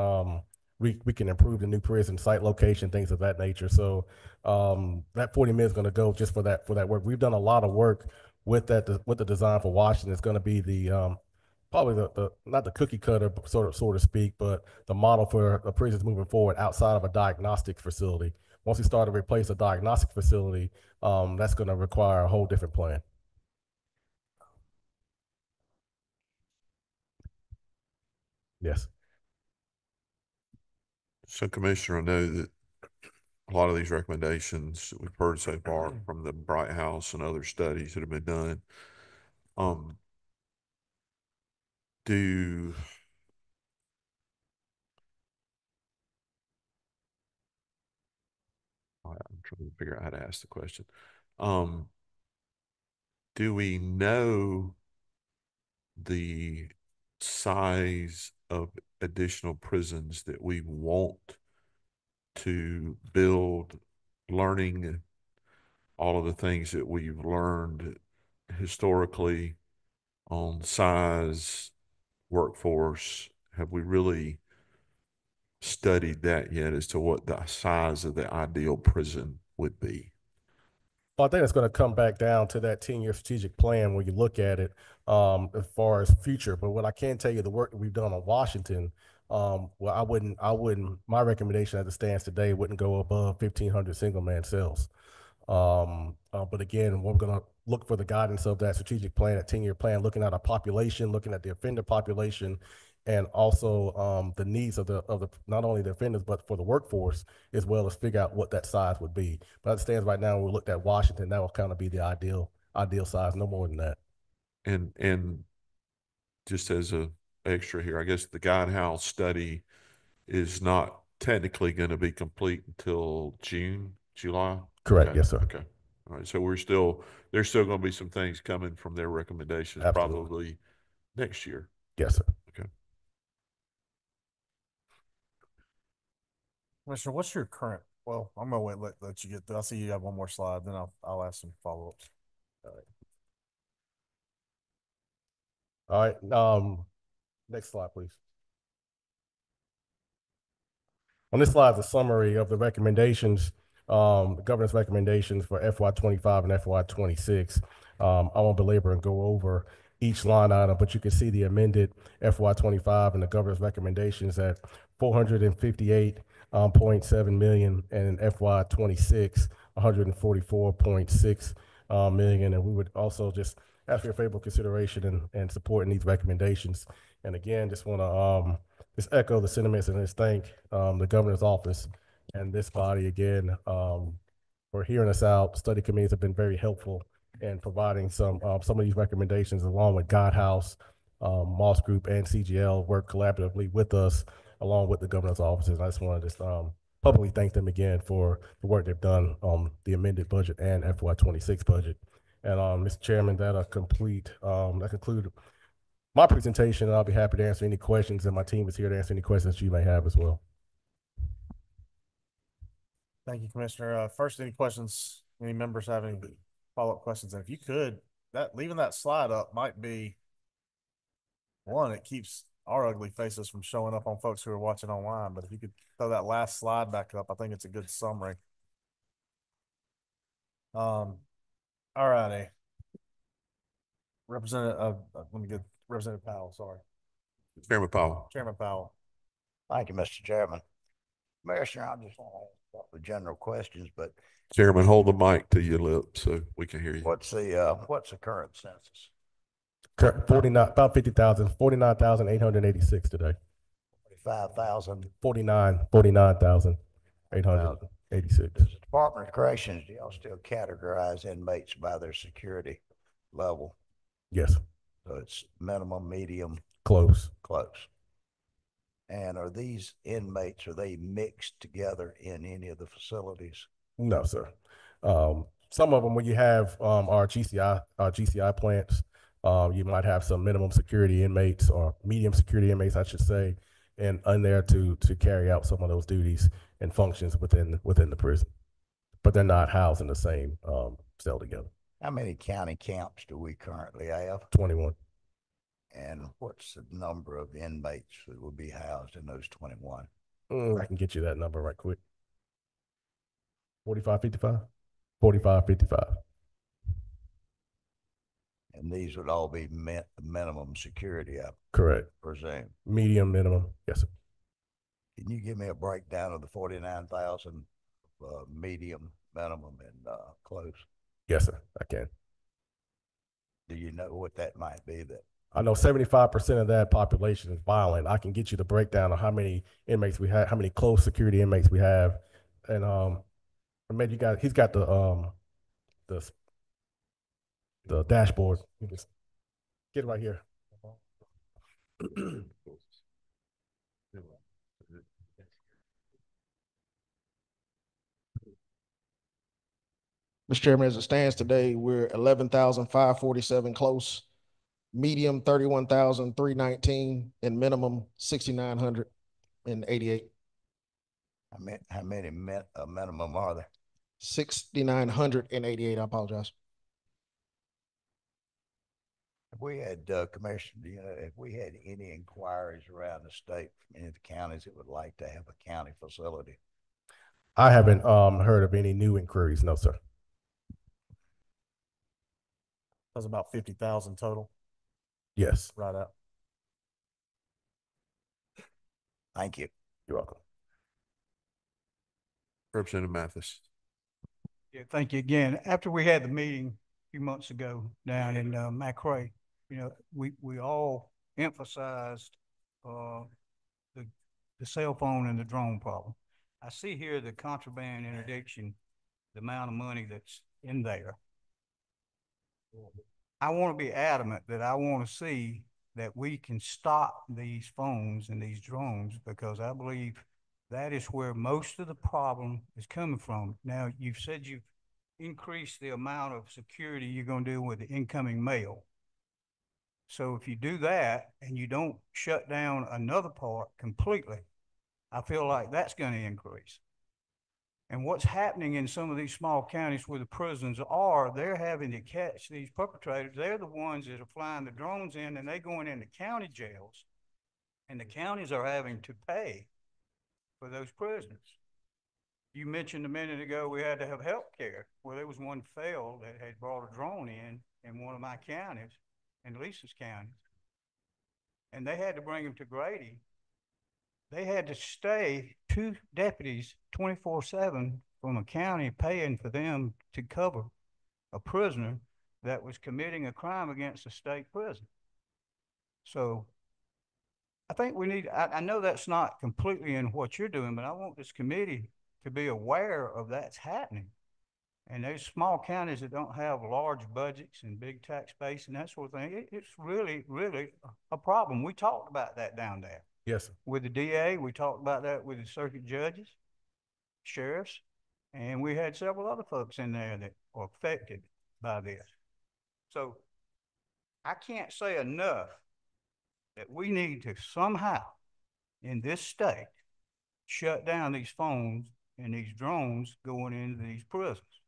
improve the new prison site location, things of that nature. So that 40 million is going to go just for that work. We've done a lot of work with the design for Washington. It's going to be the probably the not the cookie cutter, so to speak, but the model for the prisons moving forward outside of a diagnostic facility. Once we start to replace a diagnostic facility, that's going to require a whole different plan. Yes.
So, Commissioner, I know that a lot of these recommendations that we've heard so far from the Bright House and other studies that have been done, I'm trying to figure out how to ask the question. do we know the size of additional prisons that we want to build, learning all of the things that we've learned historically on size, workforce? Have we really studied that yet as to what the size of the ideal prison would be?
Well, I think it's going to come back down to that 10-year strategic plan when you look at it as far as future. But what I can tell you, the work that we've done on Washington, well, my recommendation as it stands today wouldn't go above 1,500 single-man cells. But again, we're going to look for the guidance of that strategic plan, that 10-year plan, looking at our population, looking at the offender population, and also the needs of the not only the offenders but for the workforce, as well as figure out what that size would be. But as it stands right now, when we looked at Washington, that will kind of be the ideal size, no more than that.
And just as a extra here, I guess the guidehouse study is not technically going to be complete until June, July.
Correct.
Okay.
Yes, sir.
Okay. All right. So there's still going to be some things coming from their recommendations.
Absolutely.
Probably next year.
Yes, sir.
Okay.
Commissioner, what's your current? Well, I'm gonna let you get through. I see you have one more slide, then I'll ask some follow-ups.
All right. Next slide, please. On this slide is a summary of the recommendations, the governor's recommendations for FY25 and FY26. I won't belabor and go over each line item, but you can see the amended FY25 and the governor's recommendations at 458.7 million, and in FY26, 144.6 million. And we would also just ask for your favorable consideration and support in these recommendations. And again, just want to just echo the sentiments and just thank the governor's office and this body again for hearing us out. Study committees have been very helpful in providing some of these recommendations, along with Godhouse, Moss Group, and CGL work collaboratively with us, along with the governor's offices. I just want to just publicly thank them again for the work they've done on the amended budget and FY26 budget. And Mr. Chairman, that concludes my presentation, and I'll be happy to answer any questions, and my team is here to answer any questions you may have as well.
Thank you, Commissioner. First, any questions? Any members have any follow-up questions? And if you could, leaving that slide up might be one. It keeps our ugly faces from showing up on folks who are watching online. But if you could throw that last slide back up, I think it's a good summary. All righty. Representative Powell, sorry.
Chairman Powell.
Chairman Powell.
Thank you, Mr. Chairman. Commissioner, I just want to ask a couple of general questions, but
Chairman, hold the mic to your lips so we can hear you.
what's the current census?
About 50,000, 49,886 today.
45,000.
49,886.
Does the Department of Corrections, do y'all still categorize inmates by their security level?
Yes.
So it's minimum, medium,
Close.
close. And are these inmates, are they mixed together in any of the facilities?
No, sir. Some of them, when you have our GCI plants, you might have some minimum security inmates or medium security inmates, I should say, and in there to carry out some of those duties and functions within the prison, but they're not housed in the same cell together.
How many county camps do we currently have?
21.
And what's the number of inmates that will be housed in those 21?
I can get you that number right quick. 45, 55? 45, 55.
And these would all be minimum security, I
Correct.
presume.
Medium, minimum. Yes, sir.
Can you give me a breakdown of the 49,000 medium, minimum, and close?
Yes, sir. I can.
Do you know what that might be? That
I know 75% of that population is violent. I can get you the breakdown of how many inmates we have, how many close security inmates we have, and maybe he's got the dashboard. You just get it right here.
Mr. Chairman, as it stands today, we're 11,547 close, medium 31,319, and minimum 6,988.
How many minimum are there?
6,988. I apologize.
Have we had, Commissioner, have we had any inquiries around the state from any of the counties that would like to have a county facility?
I haven't heard of any new inquiries. No, sir.
That's about 50,000 total.
Yes.
Right up.
Thank you.
You're welcome.
Representative Mathis.
Yeah, thank you again. After we had the meeting a few months ago down in McRae, we all emphasized the cell phone and the drone problem. I see here the contraband interdiction, the amount of money that's in there. I want to be adamant that I want to see that we can stop these phones and these drones, because I believe that is where most of the problem is coming from. Now, you've said you've increased the amount of security you're going to do with the incoming mail. So if you do that and you don't shut down another part completely, I feel like that's going to increase. And what's happening in some of these small counties where the prisons are, they're having to catch these perpetrators. They're the ones that are flying the drones in, and they're going into county jails, and the counties are having to pay for those prisoners. You mentioned a minute ago we had to have health care. Well, there was one failed that had brought a drone in one of my counties, in Lisa's county, and they had to bring him to Grady. They had to stay 2 deputies 24/7 from a county paying for them to cover a prisoner that was committing a crime against a state prison. So I think we need, I know that's not completely in what you're doing, but I want this committee to be aware of that's happening. And there's small counties that don't have large budgets and big tax base and that sort of thing. It's really, really a problem. We talked about that down there.
Yes, sir.
With the DA, we talked about that with the circuit judges, sheriffs, and we had several other folks in there that were affected by this. So I can't say enough that we need to somehow in this state shut down these phones and these drones going into these prisons,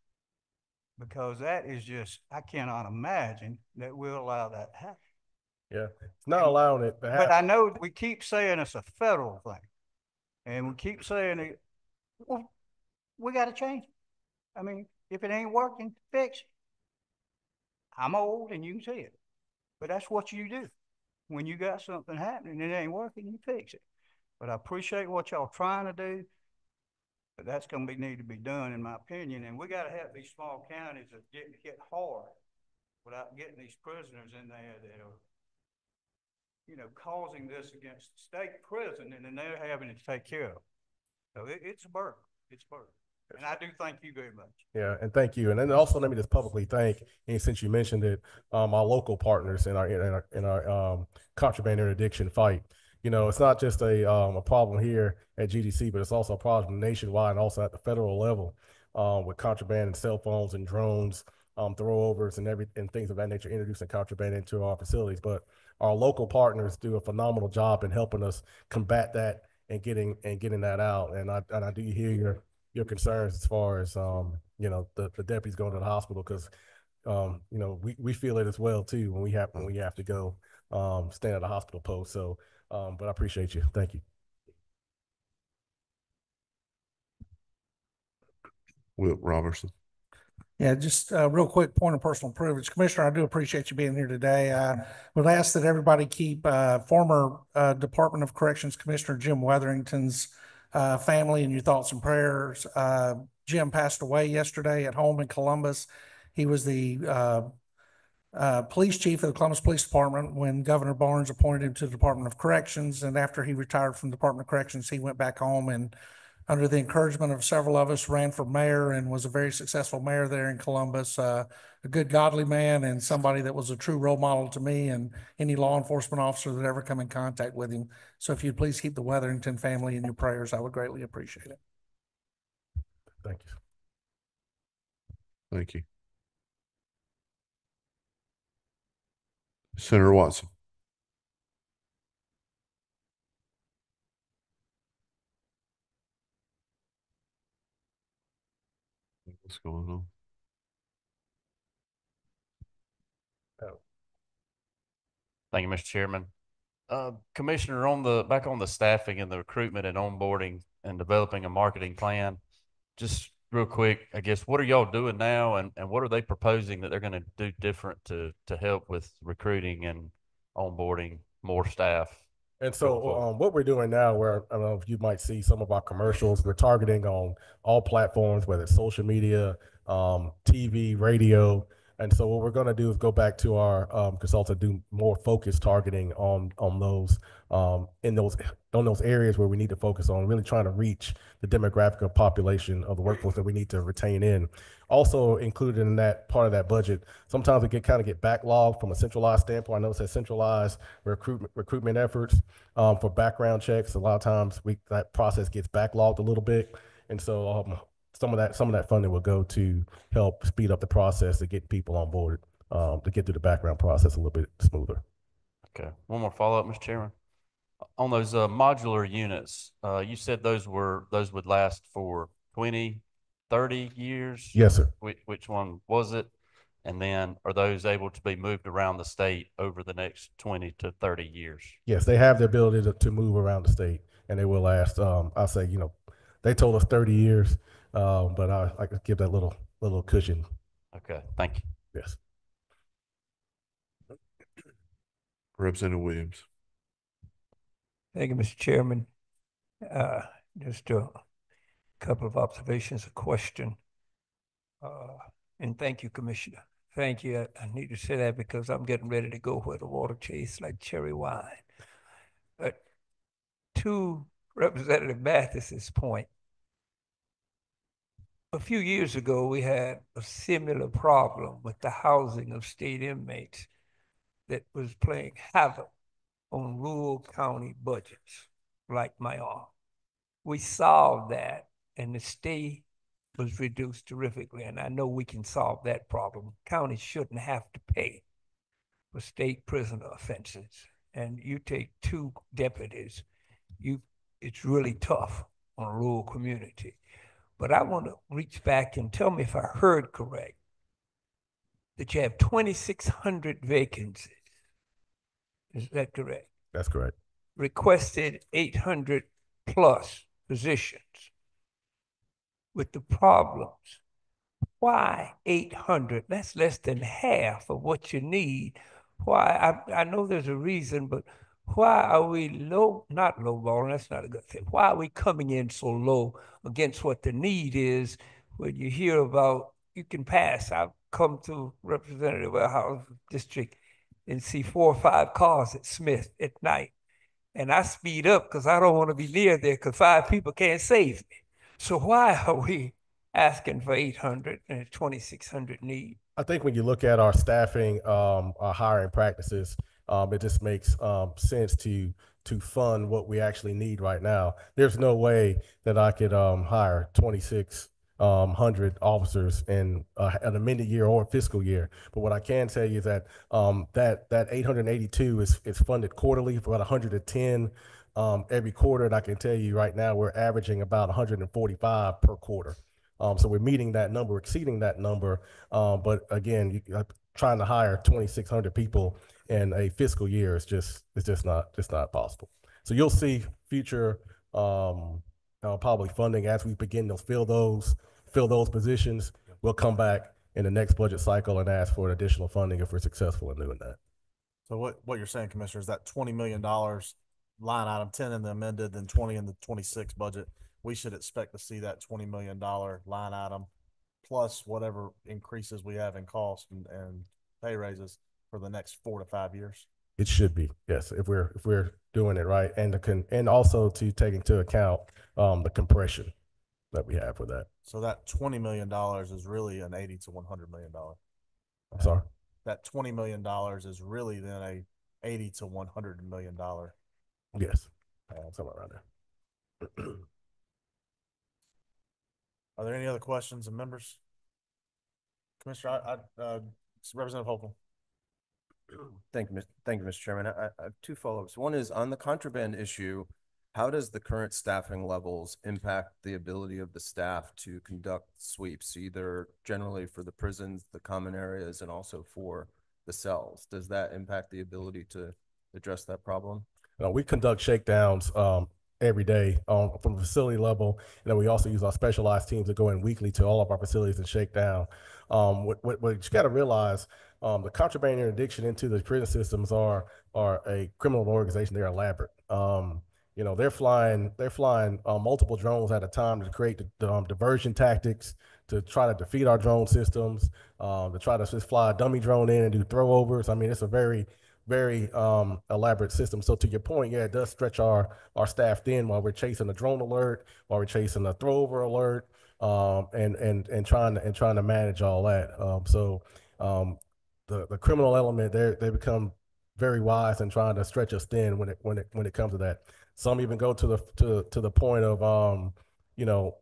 because that is just, I cannot imagine that we'll allow that to happen.
Yeah, it's not allowing it to happen.
But I know we keep saying it's a federal thing, and we keep saying it, well, we got to change it. I mean, if it ain't working, fix it. I'm old and you can see it, but that's what you do. When you got something happening and it ain't working, you fix it. But I appreciate what y'all trying to do, but that's going to need to be done, in my opinion. And we got to have these small counties that get hit hard without getting these prisoners in there that are, causing this against the state prison, and then they're having to take care of. So it's a burden. It's a burden. And I do thank you very much.
Yeah, and thank you. And then also let me just publicly thank, and since you mentioned it, our local partners in our contraband interdiction fight. It's not just a problem here at GDC, but it's also a problem nationwide and also at the federal level with contraband and cell phones and drones, throwovers and things of that nature, introducing contraband into our facilities. But our local partners do a phenomenal job in helping us combat that and getting that out. And I do hear your concerns as far as the deputies going to the hospital, because we feel it as well too when we have to go stand at a hospital post. So but I appreciate you. Thank you.
Will Robertson.
Yeah, just a real quick point of personal privilege. Commissioner, I do appreciate you being here today. I would ask that everybody keep former Department of Corrections Commissioner Jim Wetherington's family in your thoughts and prayers. Jim passed away yesterday at home in Columbus. He was the police chief of the Columbus Police Department when Governor Barnes appointed him to the Department of Corrections. And after he retired from the Department of Corrections, he went back home and, under the encouragement of several of us, ran for mayor and was a very successful mayor there in Columbus. A good, godly man and somebody that was a true role model to me and any law enforcement officer that ever come in contact with him. So if you'd please keep the Wetherington family in your prayers, I would greatly appreciate it.
Thank you.
Thank you. Senator Watson. What's going on?
Thank you, Mr. Chairman. Commissioner, back on the staffing and the recruitment and onboarding and developing a marketing plan, just real quick, I guess, what are y'all doing now, and what are they proposing that they're going to do different to help with recruiting and onboarding more staff?
And so what we're doing now, where I don't know if you might see some of our commercials, we're targeting on all platforms, whether it's social media, TV, radio. And so what we're going to do is go back to our consultant, do more focused targeting on those in those areas where we need to focus on, really trying to reach the demographic of population of the workforce that we need to retain in. Also included in that part of that budget, sometimes we kind of get backlogged from a centralized standpoint. I know it says centralized recruitment efforts for background checks. A lot of times that process gets backlogged a little bit, and so some of that funding will go to help speed up the process to get people on board, to get through the background process a little bit smoother.
Okay. One more follow-up, Mr. Chairman. On those modular units, you said those would last for 20, 30 years?
Yes, sir.
Which one was it? And then are those able to be moved around the state over the next 20 to 30 years?
Yes, they have the ability to move around the state, and they will last. I'll say, they told us 30 years, but I could give that little cushion.
Okay, thank you.
Yes.
Representative Williams.
Thank you, Mr. Chairman. Just a couple of observations, a question. And thank you, Commissioner. Thank you. I need to say that because I'm getting ready to go where the water tastes like cherry wine. But to Representative Mathis's point, a few years ago, we had a similar problem with the housing of state inmates that was playing havoc on rural county budgets like my own. We solved that, and the state was reduced terrifically, and I know we can solve that problem. Counties shouldn't have to pay for state prisoner offenses, and you take 2 deputies, it's really tough on a rural community. But I want to reach back and tell me if I heard correct, that you have 2,600 vacancies. Is that correct?
That's correct.
Requested 800 plus positions. With the problems, why 800? That's less than half of what you need. Why? I know there's a reason, but why are we not lowballing, that's not a good thing. Why are we coming in so low against what the need is? When you hear about, you can pass. I've come to Representative House District and see 4 or 5 cars at Smith at night. And I speed up because I don't want to be near there because 5 people can't save me. So why are we asking for 800 and 2,600 need?
I think when you look at our staffing, our hiring practices, it just makes sense to fund what we actually need right now. There's no way that I could hire 2,600 officers in an amended year or fiscal year. But what I can tell you is that that 882 is funded quarterly for about 110 every quarter. And I can tell you right now, we're averaging about 145 per quarter. So we're meeting that number, exceeding that number. But again, trying to hire 2,600 people in a fiscal year is just not possible. So you'll see future probably funding as we begin to fill those positions. We'll come back in the next budget cycle and ask for additional funding if we're successful in doing that.
So what you're saying, Commissioner, is that $20 million line item, 10 in the amended, then 20 in the 26 budget. We should expect to see that $20 million line item plus whatever increases we have in cost and pay raises for the next 4 to 5 years.
It should be, yes, if we're doing it right, and also to take into account the compression that we have for that.
So that $20 million is really an $80 to $100 million.
I'm sorry.
That $20 million is really then a $80 to $100 million.
Yes, somewhere around there.
Are there any other questions of members? Commissioner, Representative Holcomb.
Thank you, Mr. Chairman. I have two follow-ups. One is on the contraband issue. How does the current staffing levels impact the ability of the staff to conduct sweeps, either generally for the prisons, the common areas, and also for the cells? Does that impact the ability to address that problem?
We conduct shakedowns every day from the facility level, and then we also use our specialized teams to go in weekly to all of our facilities and shake down. What you got to realize, the contraband interdiction into the prison systems are a criminal organization. They're elaborate. You know, they're flying multiple drones at a time to create diversion tactics, to try to defeat our drone systems, to try to just fly a dummy drone in and do throwovers. I mean, it's a very elaborate system. So to your point, yeah, it does stretch our staff thin while we're chasing a drone alert, while we're chasing a throwover alert, and trying to manage all that. The criminal element, they become very wise in trying to stretch us thin when it comes to that. Some even go to the point of you know,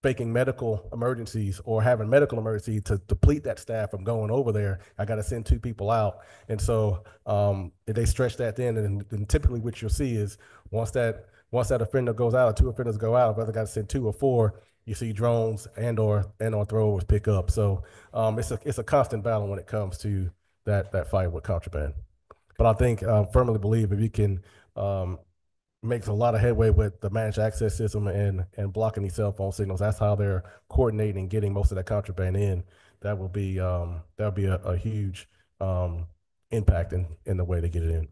faking medical emergencies or having medical emergency to deplete that staff from going over there. I got to send 2 people out. And so if they stretch that thin, and typically what you'll see is once that offender goes out, or 2 offenders go out, whether I got to send 2 or 4, you see drones and or throwers pick up. So it's a constant battle when it comes to that fight with contraband. But I think firmly believe if you can makes a lot of headway with the managed access system and blocking these cell phone signals. That's how they're coordinating and getting most of that contraband in. That will be a huge impact in the way to get it in.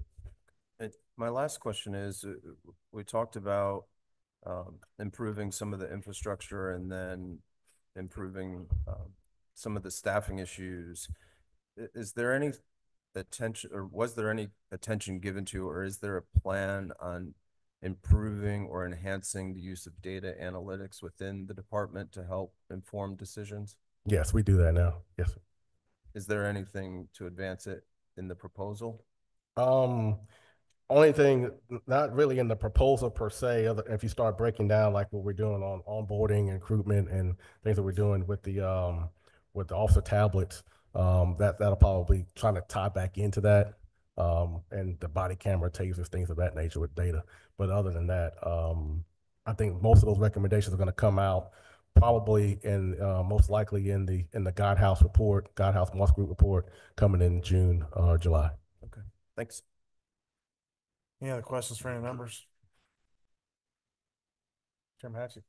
And my last question is, we talked about improving some of the infrastructure and then improving some of the staffing issues. Is there any attention, or was there any attention given to, or is there a plan on improving or enhancing the use of data analytics within the department to help inform decisions?
Yes, we do that now. Yes.
Is there anything to advance it in the proposal?
Only thing, not really in the proposal per se, other if you start breaking down like what we're doing on onboarding and recruitment and things that we're doing with the officer tablets, that'll probably try to tie back into that. And the body camera tasers, things of that nature with data. But other than that, I think most of those recommendations are going to come out probably in most likely in the Guidehouse report, Guidehouse Moss Group report coming in June or July.
Okay, thanks.
Any other questions for any members? Chairman Hatchett.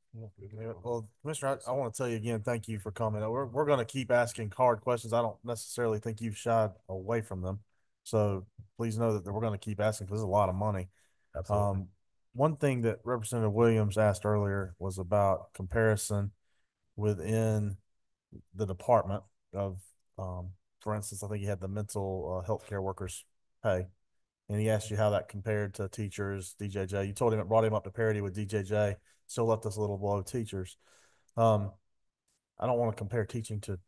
Well, Commissioner, I want to tell you again, thank you for coming. We're going to keep asking hard questions. I don't necessarily think you've shied away from them. So please know that we're going to keep asking because there's a lot of money.
Absolutely.
One thing that Representative Williams asked earlier was about comparison within the department of, for instance, I think he had the mental health care workers pay. And he asked you how that compared to teachers, DJJ. You told him it brought him up to parity with DJJ, still left us a little below teachers. I don't want to compare teaching to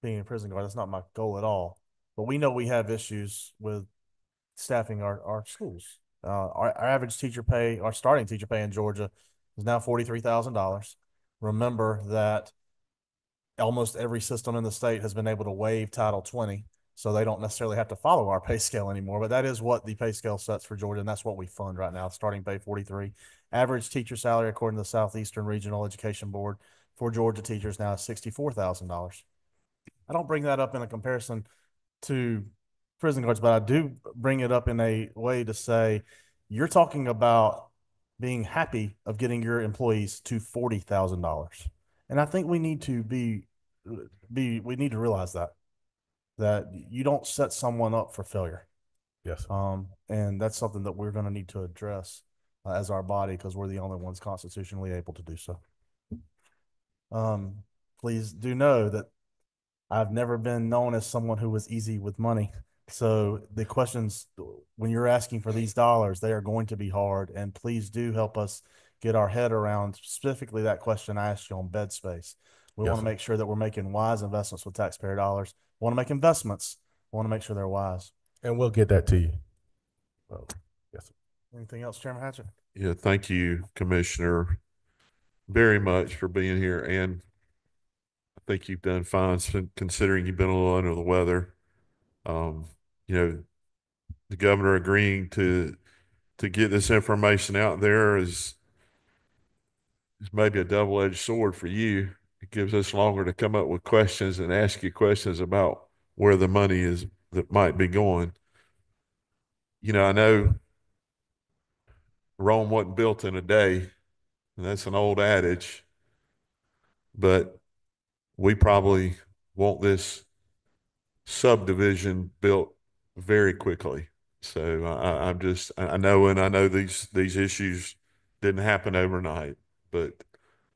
being a prison guard. That's not my goal at all. But we know we have issues with staffing our schools. Our average teacher pay, our starting teacher pay in Georgia is now $43,000. Remember that almost every system in the state has been able to waive Title 20. So they don't necessarily have to follow our pay scale anymore, but that is what the pay scale sets for Georgia, and that's what we fund right now. Starting pay 43. Average teacher salary, according to the Southeastern Regional Education Board, for Georgia teachers now is $64,000. I don't bring that up in a comparison to prison guards, but I do bring it up in a way to say you're talking about being happy of getting your employees to $40,000, and I think we need to we need to realize that you don't set someone up for failure.
Yes.
And that's something that we're going to need to address as our body because we're the only ones constitutionally able to do so. Please do know that I've never been known as someone who was easy with money. So the questions, when you're asking for these dollars, they are going to be hard. And please do help us get our head around specifically that question I asked you on bed space. We want to make sure that we're making wise investments with taxpayer dollars. We want to make investments. We want to make sure they're wise.
And we'll get that to you. Yes.
Anything else, Chairman Hatchett?
Yeah, thank you, Commissioner, very much for being here. And I think you've done fine, considering you've been a little under the weather. You know, the governor agreeing to get this information out there is maybe a double-edged sword for you. It gives us longer to come up with questions and ask you questions about where the money is that might be going. You know, I know Rome wasn't built in a day, and that's an old adage, but we probably want this subdivision built very quickly. So I know, and I know these issues didn't happen overnight, but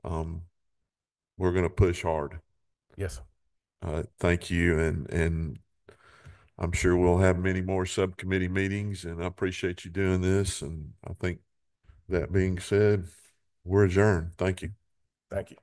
we're going to push hard.
Yes.
Thank you, and I'm sure we'll have many more subcommittee meetings, and I appreciate you doing this. And I think that being said, we're adjourned. Thank you.
Thank you.